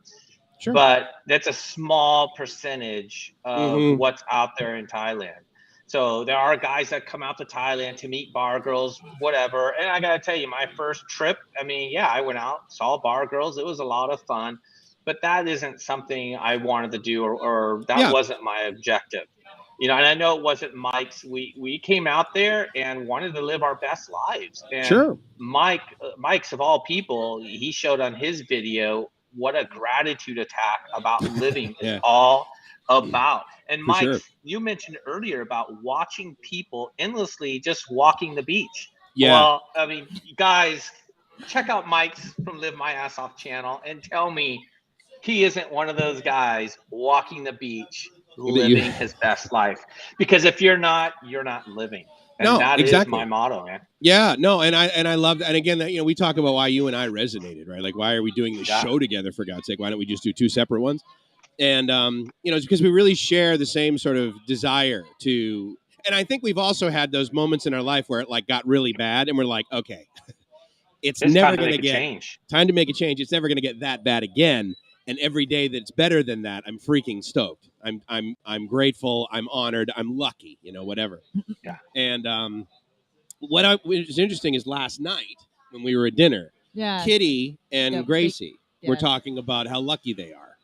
Speaker 2: Sure. But that's a small percentage of what's out there in Thailand. So there are guys that come out to Thailand to meet bar girls, whatever. And I got to tell you, my first trip, I mean, yeah, I went out, saw bar girls. It was a lot of fun, but that isn't something I wanted to do or that wasn't my objective. You know, and I know it wasn't Mike's. We came out there and wanted to live our best lives. And
Speaker 1: sure.
Speaker 2: Mike's of all people, he showed on his video what a gratitude attack about living is all about. And Mike, you mentioned earlier about watching people endlessly just walking the beach. Yeah. Well, I mean, guys, check out Mike's from Live My Ass Off channel and tell me he isn't one of those guys walking the beach living his best life. Because if you're not living. And that is my motto, man.
Speaker 1: Yeah, no, and I love that. And again, you know, we talk about why you and I resonated, right? Like, why are we doing this show together, for God's sake? Why don't we just do two separate ones? And, you know, it's because we really share the same sort of desire to, and I think we've also had those moments in our life where it like got really bad and we're like, okay, it's never going to get time to make a change. It's never going to get that bad again. And every day that's better than that, I'm freaking stoked. I'm grateful. I'm honored. I'm lucky, you know, whatever.
Speaker 2: Yeah.
Speaker 1: And, what was interesting is last night when we were at dinner, Kitty and Gracie were talking about how lucky they are.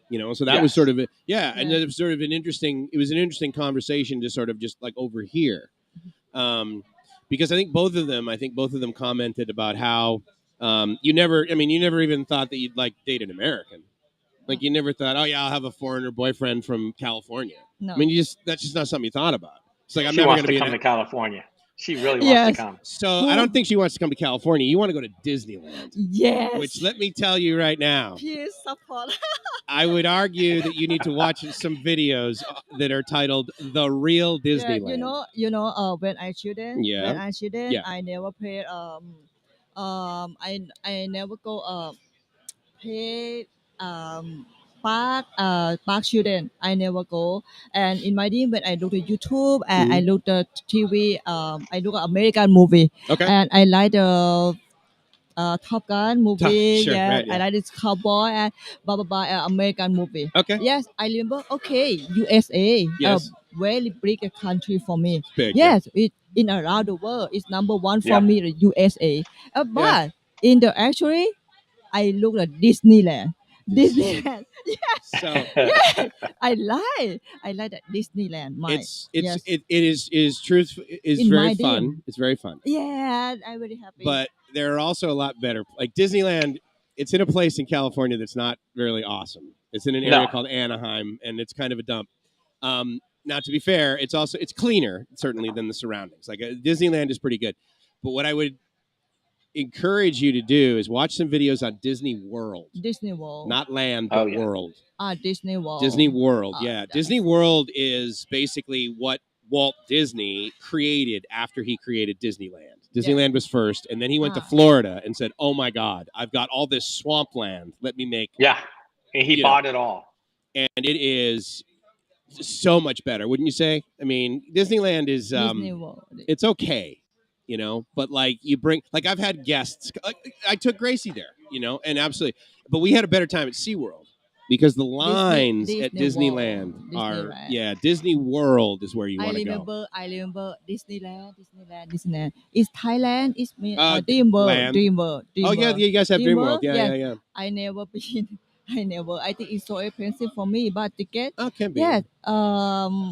Speaker 1: You know, so that was sort of and it was sort of an interesting conversation to sort of just like overhear. Because I think both of them commented about how you never even thought that you'd like date an American. Like you never thought, oh yeah, I'll have a foreigner boyfriend from California. No. I mean, that's just not something you thought about. It's like, I'm never going to
Speaker 2: come to California. She really wants to come.
Speaker 1: So I don't think she wants to come to California. You want to go to Disneyland.
Speaker 7: Yes.
Speaker 1: Which, let me tell you right now.
Speaker 7: Please support.
Speaker 1: I would argue that you need to watch some videos that are titled "The Real Disneyland."
Speaker 7: When I children, I never pay. I never go pay park children. I never go. And in my dream, when I look at YouTube and I look at TV, I look at American movie.
Speaker 1: Okay.
Speaker 7: And I like the Top Gun movie.
Speaker 1: Sure, right,
Speaker 7: I like this cowboy and American movie.
Speaker 1: Okay.
Speaker 7: Yes, I remember. Okay, USA.
Speaker 1: Yes.
Speaker 7: Very big country for me.
Speaker 1: Big,
Speaker 7: yes, it in around the world, it's number one for me, the USA. But in the actually, I look at Disneyland. Disneyland. Yes.
Speaker 1: So
Speaker 7: I like that Disneyland.
Speaker 1: It is truth is
Speaker 7: In
Speaker 1: very
Speaker 7: my
Speaker 1: fun.
Speaker 7: dream.
Speaker 1: It's very fun.
Speaker 7: Yeah, I'm very happy.
Speaker 1: But there are also a lot better. Like Disneyland, it's in a place in California that's not really awesome. It's in an area called Anaheim, and it's kind of a dump. Now, to be fair, it's cleaner certainly than the surroundings. Like Disneyland is pretty good. But what I would encourage you to do is watch some videos on Disney World.
Speaker 7: Disney World.
Speaker 1: Not Land, but World.
Speaker 7: Disney World.
Speaker 1: Disney World, yeah. Disney World is basically what Walt Disney created after he created Disneyland. Disneyland was first, and then he went to Florida and said, oh my God, I've got all this swampland. Let me make...
Speaker 2: Yeah, and he bought it all.
Speaker 1: And it is so much better, wouldn't you say? I mean, Disneyland is
Speaker 7: Disney World.
Speaker 1: it's okay, you know, but like you bring, like I've had guests. I took Gracie there, you know, and absolutely, but we had a better time at SeaWorld because the lines at Disneyland are, yeah, Disney World is where you want to go.
Speaker 7: I remember Disneyland. It's Thailand. It's Dreamworld.
Speaker 1: Oh yeah, you guys have Dreamworld. Yeah.
Speaker 7: I never been. I think it's so expensive for me, but ticket.
Speaker 1: Oh, can be.
Speaker 7: Yes. I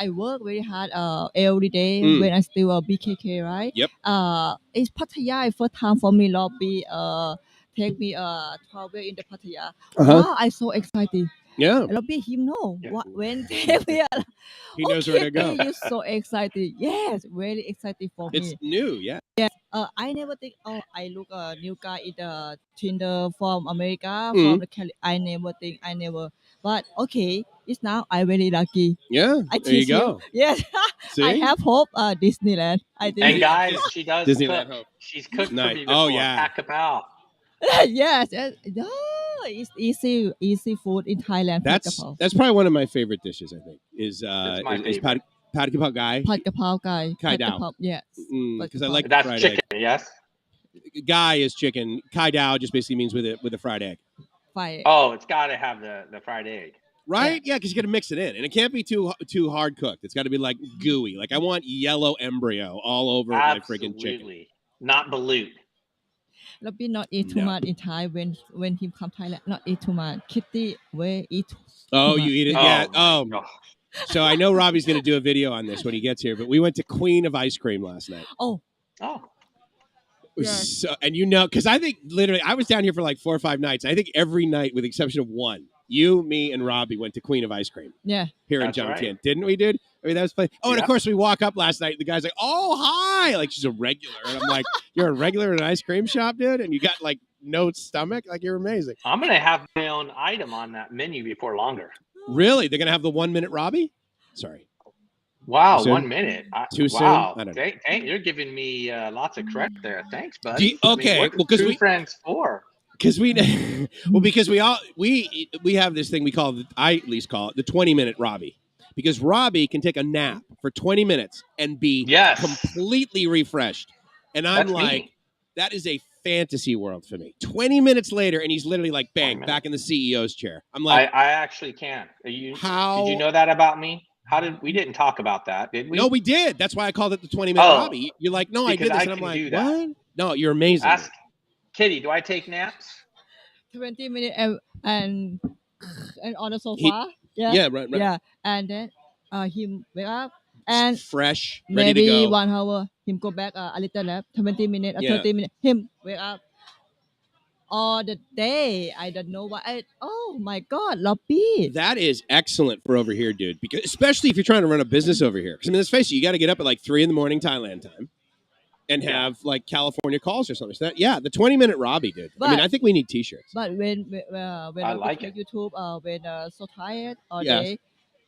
Speaker 7: work very hard every day when I still a BKK, right?
Speaker 1: Yep.
Speaker 7: It's Pattaya first time for me. Robbie take me travel in the Pattaya. Wow, I'm so excited.
Speaker 1: Yeah.
Speaker 7: Robbie, him know when we are.
Speaker 1: He knows where to go.
Speaker 7: You're so excited. Yes, very excited for me.
Speaker 1: It's new, yeah.
Speaker 7: Yes. I never think. Oh, I look a new guy in the Tinder from America, from the Cali. I never think. But okay, it's now I very lucky.
Speaker 1: Yeah. There you go.
Speaker 7: Yes. I have hope. Disneyland. I think.
Speaker 2: And guys, she does
Speaker 1: Disneyland
Speaker 2: cook.
Speaker 1: hope.
Speaker 2: She's cooked
Speaker 1: Nice.
Speaker 2: for me before.
Speaker 1: Oh, yeah.
Speaker 2: Pack kapow.
Speaker 7: Yes. It's easy food in Thailand.
Speaker 1: That's probably one of my favorite dishes. I think is pad kapow gai.
Speaker 7: Pad kapow gai.
Speaker 1: Kai dao.
Speaker 7: Yes.
Speaker 1: Because I like
Speaker 2: that's
Speaker 1: fried
Speaker 2: chicken.
Speaker 1: egg.
Speaker 2: Yes.
Speaker 1: Gai is chicken. Kai dao just basically means with a fried egg.
Speaker 2: Oh, it's got to have the fried egg.
Speaker 1: Right? Yeah, because you got to mix it in, and it can't be too hard cooked. It's got to be like gooey. Like I want yellow embryo all over my freaking chicken.
Speaker 2: Not balut.
Speaker 7: Robbie not eat too much in Thai when he come Thailand. Not eat too much. Kitty will eat.
Speaker 1: Oh, you eat it? Yeah. Oh. So I know Robbie's going to do a video on this when he gets here. But we went to Queen of Ice Cream last night.
Speaker 2: Oh.
Speaker 1: So, and you know, because I think literally I was down here for like 4 or 5 nights. I think every night, with the exception of one, you, me, and Robbie went to Queen of Ice Cream.
Speaker 7: Yeah.
Speaker 1: Here in JOMTIEN. Didn't we, dude? I mean, that was fun. Oh, and of course, we walk up last night. The guy's like, oh, hi. Like, she's a regular. And I'm like, you're a regular in an ice cream shop, dude? And you got like no stomach? Like, you're amazing.
Speaker 2: I'm going to have my own item on that menu before longer.
Speaker 1: Really? They're going to have the 1 minute Robbie? Sorry.
Speaker 2: Wow, 1 minute.
Speaker 1: Too soon?
Speaker 2: Wow.
Speaker 1: I don't know.
Speaker 2: You're giving me lots of credit there. Thanks, bud.
Speaker 1: Okay. Well, because
Speaker 2: two friends for.
Speaker 1: Because because we have this thing we call, I at least call it the 20-minute Robbie. Because Robbie can take a nap for 20 minutes and be completely refreshed. And I'm that is a fantasy world for me. 20 minutes later, and he's literally like, bang, back in the CEO's chair. I'm like,
Speaker 2: I actually can't.
Speaker 1: How?
Speaker 2: Did you know that about me? We didn't talk about that, did we?
Speaker 1: No, we did. That's why I called it the 20-minute Robbie. You're like, no, I did this. And I'm like, what? No, you're amazing.
Speaker 2: Ask Kitty, do I take naps?
Speaker 7: 20 minutes and on the sofa.
Speaker 1: Yeah, right.
Speaker 7: Yeah, and then him wake up and
Speaker 1: fresh, ready to go.
Speaker 7: Maybe 1 hour. Him go back a little nap. 20 minutes, 30 minutes. Him wake up all the day. I don't know why. Oh my God, Robbie.
Speaker 1: That is excellent for over here, dude. Because especially if you're trying to run a business over here. Because I mean, let's face it, you got to get up at like 3 a.m. Thailand time. And have like California calls or something. So that, the 20-minute Robbie, dude. I mean, I think we need T-shirts.
Speaker 7: But when I
Speaker 2: like it.
Speaker 7: YouTube, when so tired all day,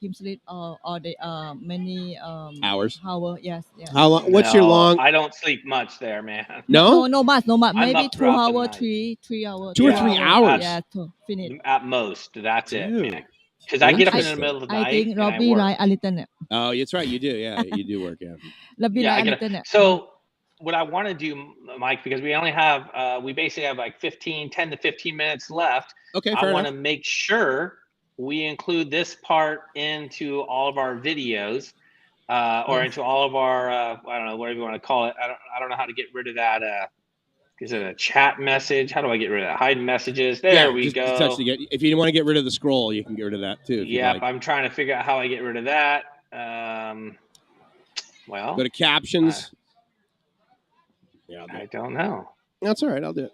Speaker 7: him sleep all day, many
Speaker 1: hours.
Speaker 7: Yes.
Speaker 1: How long? What's your long?
Speaker 2: I don't sleep much there, man.
Speaker 1: No,
Speaker 7: no much. Maybe 2 hours, 3 hours.
Speaker 1: 2 or 3 hours.
Speaker 7: Yeah, to finish.
Speaker 2: At most, that's it, man. Because I get up in the middle of the night.
Speaker 7: I think Robbie like a little nap.
Speaker 1: Oh, that's right. You do. Yeah, you do work. Yeah.
Speaker 7: Robbie like a little nap.
Speaker 2: So. What I want to do, Mike, because we only have, we basically have like 10 to 15 minutes left.
Speaker 1: Okay,
Speaker 2: I want to make sure we include this part into all of our videos, or into all of our, I don't know, whatever you want to call it. I don't know how to get rid of that. Is it a chat message? How do I get rid of that? Hide messages. There we go.
Speaker 1: If you want to get rid of the scroll, you can get rid of that too.
Speaker 2: Yeah, like. I'm trying to figure out how I get rid of that. Well,
Speaker 1: go to captions. Yeah,
Speaker 2: I don't know.
Speaker 1: That's all right. I'll do it.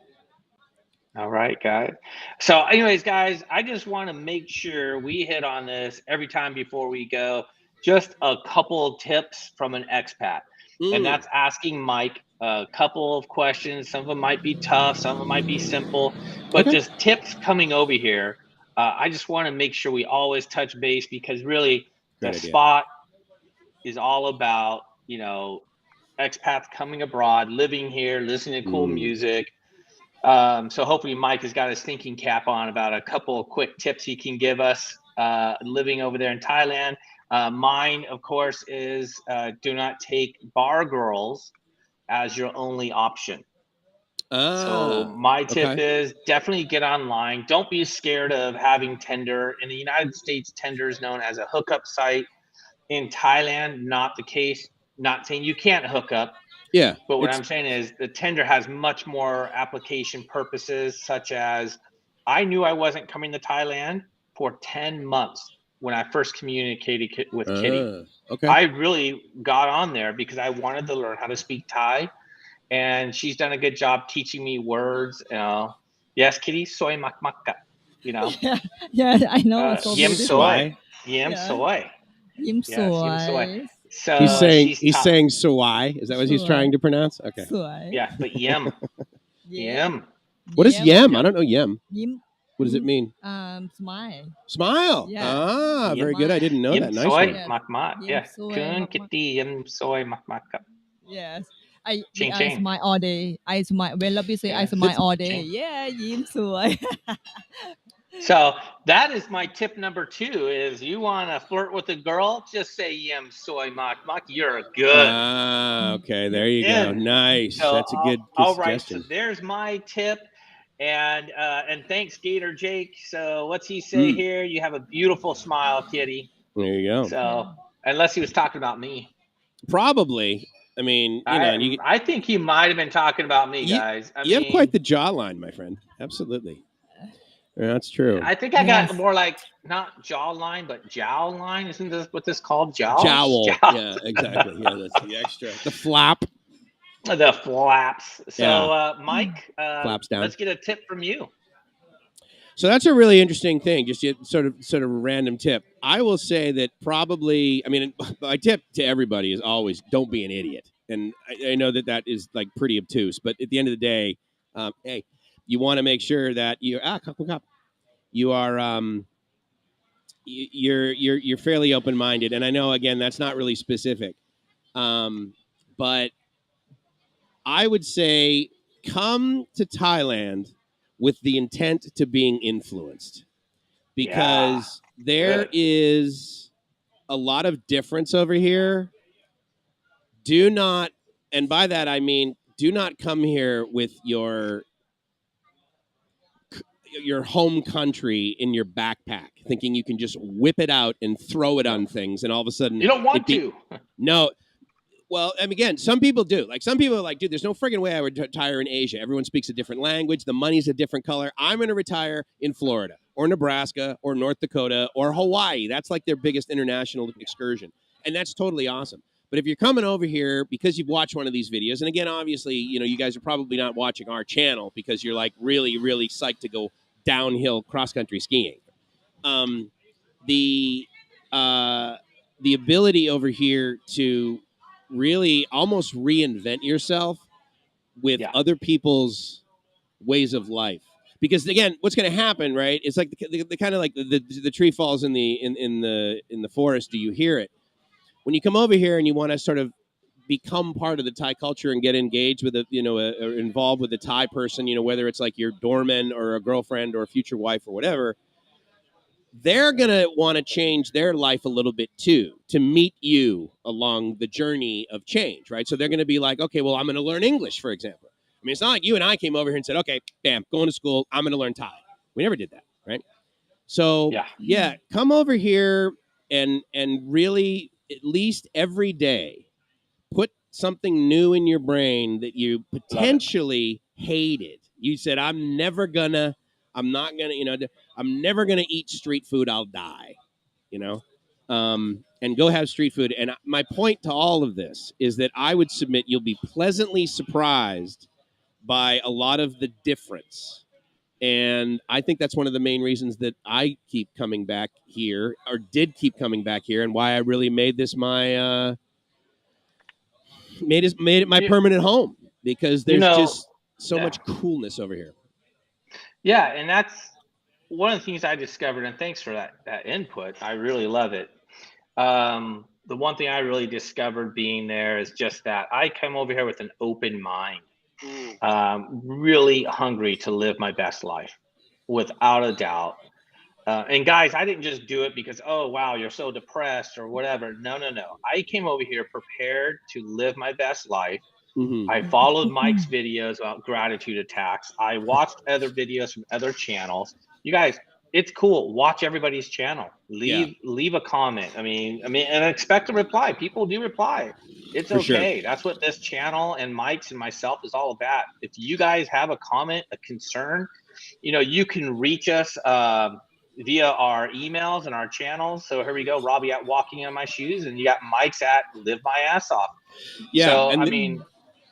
Speaker 2: All right, guys. So anyways, guys, I just want to make sure we hit on this every time before we go. Just a couple of tips from an expat. And that's asking Mike a couple of questions. Some of them might be tough. Some of them might be simple. But just tips coming over here. I just want to make sure we always touch base because really the spot is all about, expats coming abroad, living here, listening to cool music. So hopefully Mike has got his thinking cap on about a couple of quick tips he can give us living over there in Thailand. Mine, of course, is do not take bar girls as your only option. So my tip is definitely get online. Don't be scared of having Tinder. In the United States, Tinder is known as a hookup site. In Thailand, not the case. Not saying you can't hook up.
Speaker 1: Yeah.
Speaker 2: But what I'm saying is the Tinder has much more application purposes, such as I knew I wasn't coming to Thailand for 10 months when I first communicated with Kitty.
Speaker 1: Okay.
Speaker 2: I really got on there because I wanted to learn how to speak Thai. And she's done a good job teaching me words. Yes, Kitty, soy mak makka. You know.
Speaker 7: Yeah, I know. So
Speaker 2: yim
Speaker 7: beautiful.
Speaker 2: soy, yim soy,
Speaker 7: yim
Speaker 2: yes, yim soy. So
Speaker 1: he's saying soy. Is that what he's trying to pronounce? Okay.
Speaker 7: Soy.
Speaker 2: Yeah, but yim, yim.
Speaker 1: What is yem? I don't know yem.
Speaker 7: Yim.
Speaker 1: What does it mean?
Speaker 7: Smile.
Speaker 1: Smile.
Speaker 7: Yeah.
Speaker 1: Ah, very good. I didn't know that. Nice
Speaker 2: soy
Speaker 1: one.
Speaker 2: mak mak. Yeah. Kun Kitty yim soy mak makka.
Speaker 7: Yes. I
Speaker 2: ching.
Speaker 7: smile all day. I smile. When Robbie say I smile all day. Yeah, yim soy.
Speaker 2: So that is my tip number 2 is you want to flirt with a girl, just say yim soy mak mak. You're good.
Speaker 1: Okay, there you go. Nice.
Speaker 2: So
Speaker 1: that's a good
Speaker 2: all right,
Speaker 1: suggestion.
Speaker 2: so there's my tip. And thanks, Gator Jake. So what's he say here? You have a beautiful smile, Kitty.
Speaker 1: There you go.
Speaker 2: So unless he was talking about me.
Speaker 1: Probably. I mean,
Speaker 2: I think he might have been talking about me, guys.
Speaker 1: You have quite the jawline, my friend. Absolutely. Yeah, that's true.
Speaker 2: I think I got more like not jawline, but jowline. Isn't this what this called? Jowl?
Speaker 1: Jowl. Yeah, exactly. Yeah, that's the extra. The flap.
Speaker 2: The flaps. So, Mike,
Speaker 1: flaps down.
Speaker 2: Let's get a tip from you.
Speaker 1: So that's a really interesting thing. Just sort of a random tip. I will say that probably. I mean, my tip to everybody is always don't be an idiot. And I know that is like pretty obtuse, but at the end of the day, hey, you want to make sure that you you are you're fairly open-minded. And I know again that's not really specific, but I would say come to Thailand with the intent to being influenced, because there is a lot of difference over here. Do not, and by that I mean, do not come here with your home country in your backpack, thinking you can just whip it out and throw it on things, and all of a sudden
Speaker 2: you don't want to.
Speaker 1: No. Well, and again, some people do. Like some people are like, dude, there's no friggin' way I would retire in Asia. Everyone speaks a different language. The money's a different color. I'm going to retire in Florida or Nebraska or North Dakota or Hawaii. That's like their biggest international excursion. And that's totally awesome. But if you're coming over here because you've watched one of these videos, and again, obviously, you guys are probably not watching our channel because you're like really, really psyched to go downhill cross-country skiing. The ability over here to really almost reinvent yourself with other people's ways of life, because again, what's going to happen, right? It's like the kind of like the tree falls in the forest. Do you hear it? When you come over here and you want to sort of become part of the Thai culture and get engaged with or involved with a Thai person, whether it's like your doorman or a girlfriend or a future wife or whatever, they're going to want to change their life a little bit too, to meet you along the journey of change, right? So they're going to be like, okay, well, I'm going to learn English, for example. I mean, it's not like you and I came over here and said, okay, bam, going to school, I'm going to learn Thai. We never did that, right? So, come over here and really, at least every day, put something new in your brain that you potentially hated. You said, I'm never going to eat street food. I'll die, and go have street food. And my point to all of this is that I would submit you'll be pleasantly surprised by a lot of the difference. And I think that's one of the main reasons that I keep coming back here, or did keep coming back here, and why I really made this my made it my permanent home, because there's just so much coolness over here.
Speaker 2: Yeah, and that's one of the things I discovered, and thanks for that input. I really love it. The one thing I really discovered being there is just that I come over here with an open mind, really hungry to live my best life, without a doubt. And guys, I didn't just do it because, oh, wow, you're so depressed or whatever. No, no, no. I came over here prepared to live my best life. I followed Mike's videos about gratitude attacks. I watched other videos from other channels. You guys, it's cool. Watch everybody's channel. Leave a comment. I mean, and expect a reply. People do reply. It's
Speaker 1: For
Speaker 2: okay.
Speaker 1: sure.
Speaker 2: That's what this channel and Mike's and myself is all about. If you guys have a comment, a concern, you can reach us via our emails and our channels. So here we go, Robbie at Walking on My Shoes, and you got Mike's at Live My Ass Off.
Speaker 1: Yeah.
Speaker 2: So,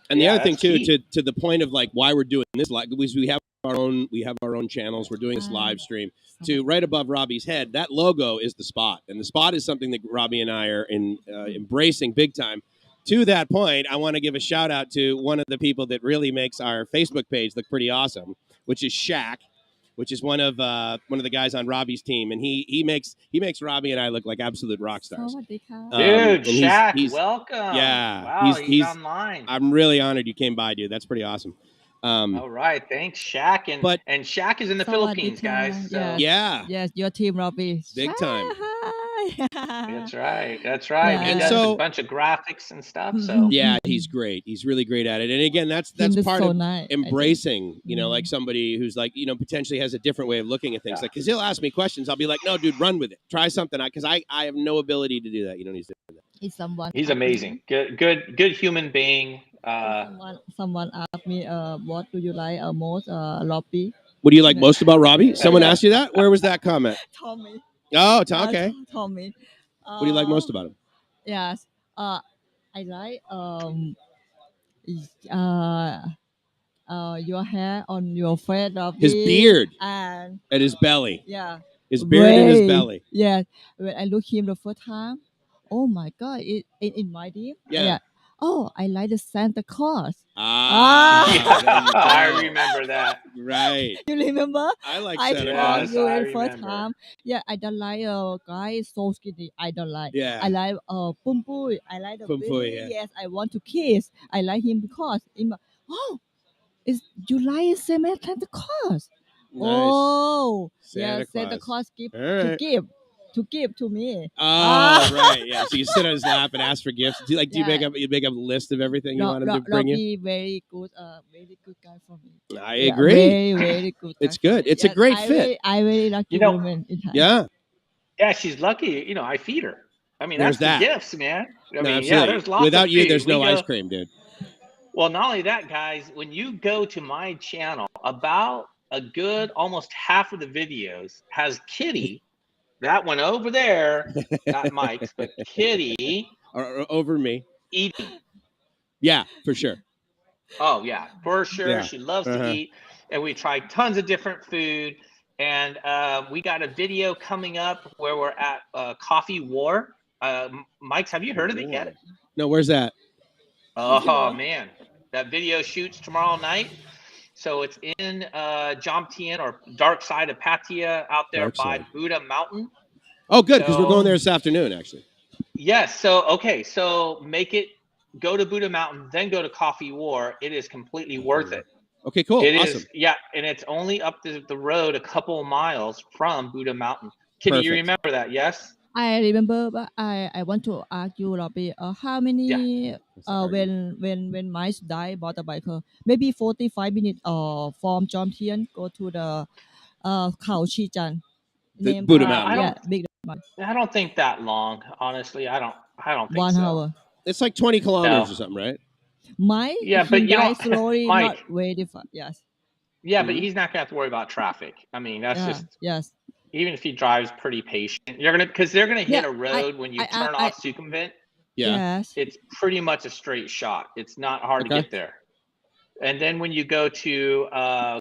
Speaker 1: and the other thing too, to the point of like why we're doing this, like we have our own channels. We're doing this live stream. To right above Robbie's head, that logo is the spot, and the spot is something that Robbie and I are embracing big time. To that point, I want to give a shout out to one of the people that really makes our Facebook page look pretty awesome, which is Shaq, which is one of the guys on Robbie's team, and he makes Robbie and I look like absolute rock stars.
Speaker 2: Dude, Shaq, he's welcome.
Speaker 1: Yeah,
Speaker 2: wow, he's online.
Speaker 1: I'm really honored you came by, dude. That's pretty awesome.
Speaker 2: All right, thanks, Shaq, and Shaq is in the Philippines, guys. So.
Speaker 7: Yes, your team, Robbie.
Speaker 1: Big time.
Speaker 2: That's right. Yeah. He does a bunch of graphics and stuff. So
Speaker 1: yeah, he's great. He's really great at it. And again, that's part of embracing, like somebody who's like, potentially has a different way of looking at things. Like, because he'll ask me questions, I'll be like, no, dude, run with it. Try something. Because I have no ability to do that. He's doing that.
Speaker 2: He's amazing. Good human being.
Speaker 7: Someone asked me, what do you like most, Robbie?
Speaker 1: What do you like most about Robbie? Someone asked you that? Where was that comment?
Speaker 7: Tommy.
Speaker 1: Oh, okay.
Speaker 7: Tommy.
Speaker 1: What do you like most about him?
Speaker 7: Yes. I like your hair on your face, Robbie.
Speaker 1: His beard
Speaker 7: and
Speaker 1: his belly.
Speaker 7: Yeah.
Speaker 1: His beard and his belly.
Speaker 7: Yeah. When I look him the first time, oh my God! In my dream. Yeah. Oh, I like the Santa Claus.
Speaker 2: I remember that.
Speaker 1: Right.
Speaker 7: You remember?
Speaker 1: I like Santa Claus.
Speaker 7: You the first time. Yeah, I don't like a guy so skinny. I don't like.
Speaker 1: Yeah.
Speaker 7: I like Pum Pui. I like the baby.
Speaker 1: Yeah.
Speaker 7: Yes, I want to kiss. I like him because you like Santa Claus?
Speaker 1: Nice.
Speaker 7: Oh,
Speaker 1: Santa
Speaker 7: Claus give
Speaker 1: to
Speaker 7: give to me.
Speaker 1: Oh, right. Yeah. So you sit on his lap and ask for gifts. Do you make up a list of everything you want him to bring you?
Speaker 7: Very good guy for me.
Speaker 1: I agree.
Speaker 7: Very, very good.
Speaker 1: It's good. It's a great fit.
Speaker 7: I really like woman.
Speaker 1: Yeah.
Speaker 2: Yeah, she's lucky. I feed her. I mean, that's the gifts, man. There's lots.
Speaker 1: Without
Speaker 2: of
Speaker 1: you,
Speaker 2: food.
Speaker 1: there's no ice cream, dude.
Speaker 2: Well, not only that, guys. When you go to my channel, about a good almost half of the videos has Kitty. That one over there, not Mike's, but Kitty.
Speaker 1: Or over me.
Speaker 2: Eating.
Speaker 1: Yeah, for sure.
Speaker 2: Oh, yeah, for sure.
Speaker 1: Yeah.
Speaker 2: She loves to eat. And we tried tons of different food. And we got a video coming up where we're at Coffee War. Mike's, have you heard of it yet?
Speaker 1: No, where's that?
Speaker 2: Oh, man. That video shoots tomorrow night. So it's in JOMTIEN or dark side of Pattaya out there by Buddha Mountain.
Speaker 1: Oh, good, because we're going there this afternoon, actually.
Speaker 2: Yes. So, okay. So go to Buddha Mountain, then go to Coffee War. It is completely worth it.
Speaker 1: Okay, cool.
Speaker 2: It
Speaker 1: awesome.
Speaker 2: is. Yeah. And it's only up the road a couple of miles from Buddha Mountain. Kitty, you remember that? Yes?
Speaker 7: I remember, but I want to ask you, Robbie, how many when Mike died motorbiker, maybe 45 minutes from JOMTIEN go to the Khao Chi-Chan.
Speaker 1: The Buddha Mountain.
Speaker 2: I don't think that long, honestly. I don't think
Speaker 7: 1
Speaker 2: so.
Speaker 7: hour.
Speaker 1: It's like 20 kilometers or something, right?
Speaker 7: Mike,
Speaker 2: but you
Speaker 7: know, slowly,
Speaker 2: Mike,
Speaker 7: not very far. Yes.
Speaker 2: Yeah, but he's not gonna have to worry about traffic. I mean, that's just even if he drives pretty patient, because they're gonna hit a road when you turn off Sukhumvit.
Speaker 1: Yeah.
Speaker 7: Yes.
Speaker 2: It's pretty much a straight shot. It's not hard to get there. And then when you go to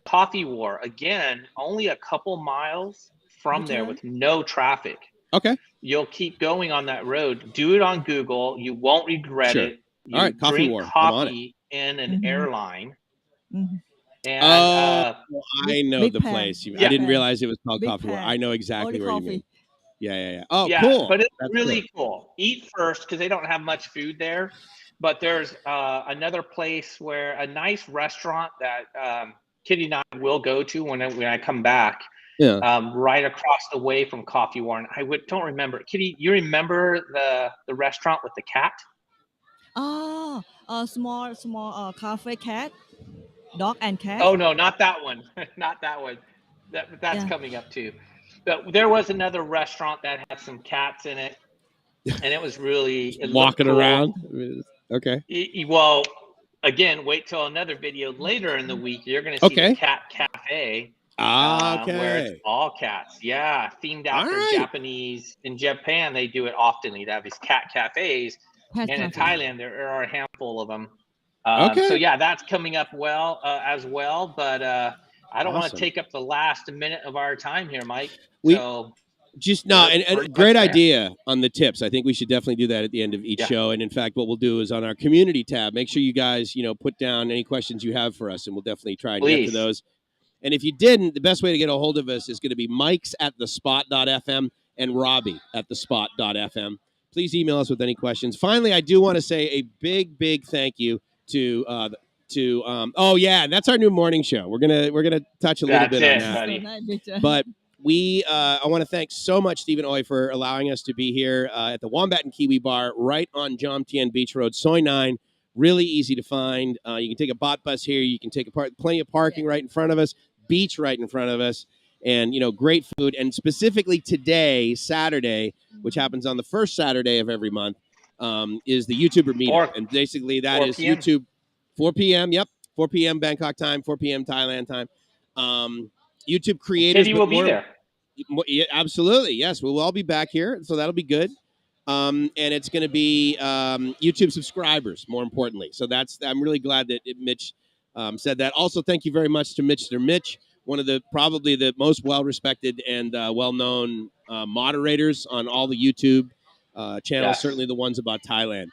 Speaker 2: Coffee War, again, only a couple miles from there with no traffic.
Speaker 1: Okay.
Speaker 2: You'll keep going on that road. Do it on Google. You won't regret it. You
Speaker 1: all right, Coffee War.
Speaker 2: Coffee in an airline. And,
Speaker 1: I know the place. I didn't realize it was called Coffee War. I know exactly where you mean. Yeah. Oh, cool.
Speaker 2: But it's really cool. Eat first because they don't have much food there. But there's another place where a nice restaurant that Kitty and I will go to when I come back. right across the way from Coffee Warren. Don't remember. Kitty, you remember the restaurant with the cat?
Speaker 7: Oh, a small cafe cat, dog and cat.
Speaker 2: Oh no, not that one. Not that one. That's coming up too. But there was another restaurant that had some cats in it, and it was really
Speaker 1: walking
Speaker 2: cool.
Speaker 1: around. Okay.
Speaker 2: Well, again, wait till another video later in the week. You're going to see the cat cafe. Where it's all cats. Yeah, themed after Japanese. In Japan, they do it often. They have these cat cafes. And in Thailand, there are a handful of them. So yeah, that's coming up as well. But I don't want to take up the last minute of our time here, Mike. And
Speaker 1: great idea on the tips. I think we should definitely do that at the end of each show. And in fact, what we'll do is on our community tab, make sure you guys, put down any questions you have for us, and we'll definitely try and get to those. And if you didn't, the best way to get a hold of us is going to be Mike's at thespot.fm and Robbie at thespot.fm. Please email us with any questions. Finally, I do want to say a big, big thank you to and that's our new morning show. We're gonna touch a little bit on that. But I want to thank so much Stephen Oy for allowing us to be here at the Wombat and Kiwi Bar right on JOMTIEN Beach Road, Soi 9. Really easy to find. You can take a bot bus here. You can take plenty of parking right in front of us, beach right in front of us, and great food. And specifically today, Saturday, which happens on the first Saturday of every month, is the YouTuber meetup. And basically that is PM. YouTube, 4 p.m. Yep, 4 p.m. Bangkok time, 4 p.m. Thailand time. YouTube creators.
Speaker 2: Kitty will be there.
Speaker 1: Yeah, absolutely. Yes, we'll all be back here, so that'll be good. And it's going to be YouTube subscribers, more importantly. So I'm really glad that Mitch said that. Also, thank you very much to Mr. Mitch, one of probably the most well-respected and well-known moderators on all the YouTube channels, certainly the ones about Thailand.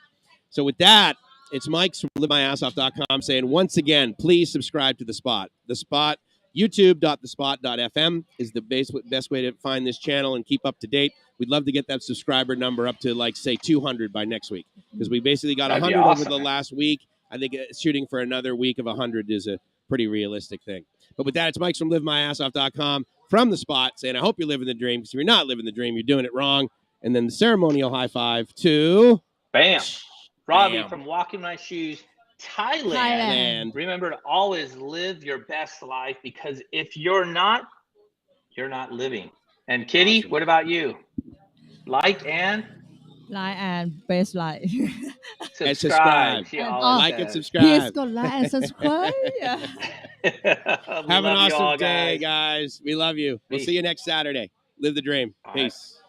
Speaker 1: So with that, it's Mike from LiveMyAssOff.com saying, once again, please subscribe to The Spot. The Spot, youtube.thespot.fm is the best way to find this channel and keep up to date. We'd love to get that subscriber number up to, say, 200 by next week, because we basically got 100 over the last week. I think shooting for another week of 100 is a pretty realistic thing. But with that, it's Mike from LiveMyAssOff.com from The Spot saying, I hope you're living the dream, because if you're not living the dream, you're doing it wrong. And then the ceremonial high five to...
Speaker 2: Bam! Robbie from Walking My Shoes, Thailand. Remember to always live your best life, because if you're not living. And Kitty, what about you? Like and
Speaker 7: best like.
Speaker 2: Subscribe.
Speaker 1: Like and subscribe.
Speaker 7: Please go like and subscribe.
Speaker 1: Have an awesome day, guys. We love you. We'll see you next Saturday. Live the dream. Peace.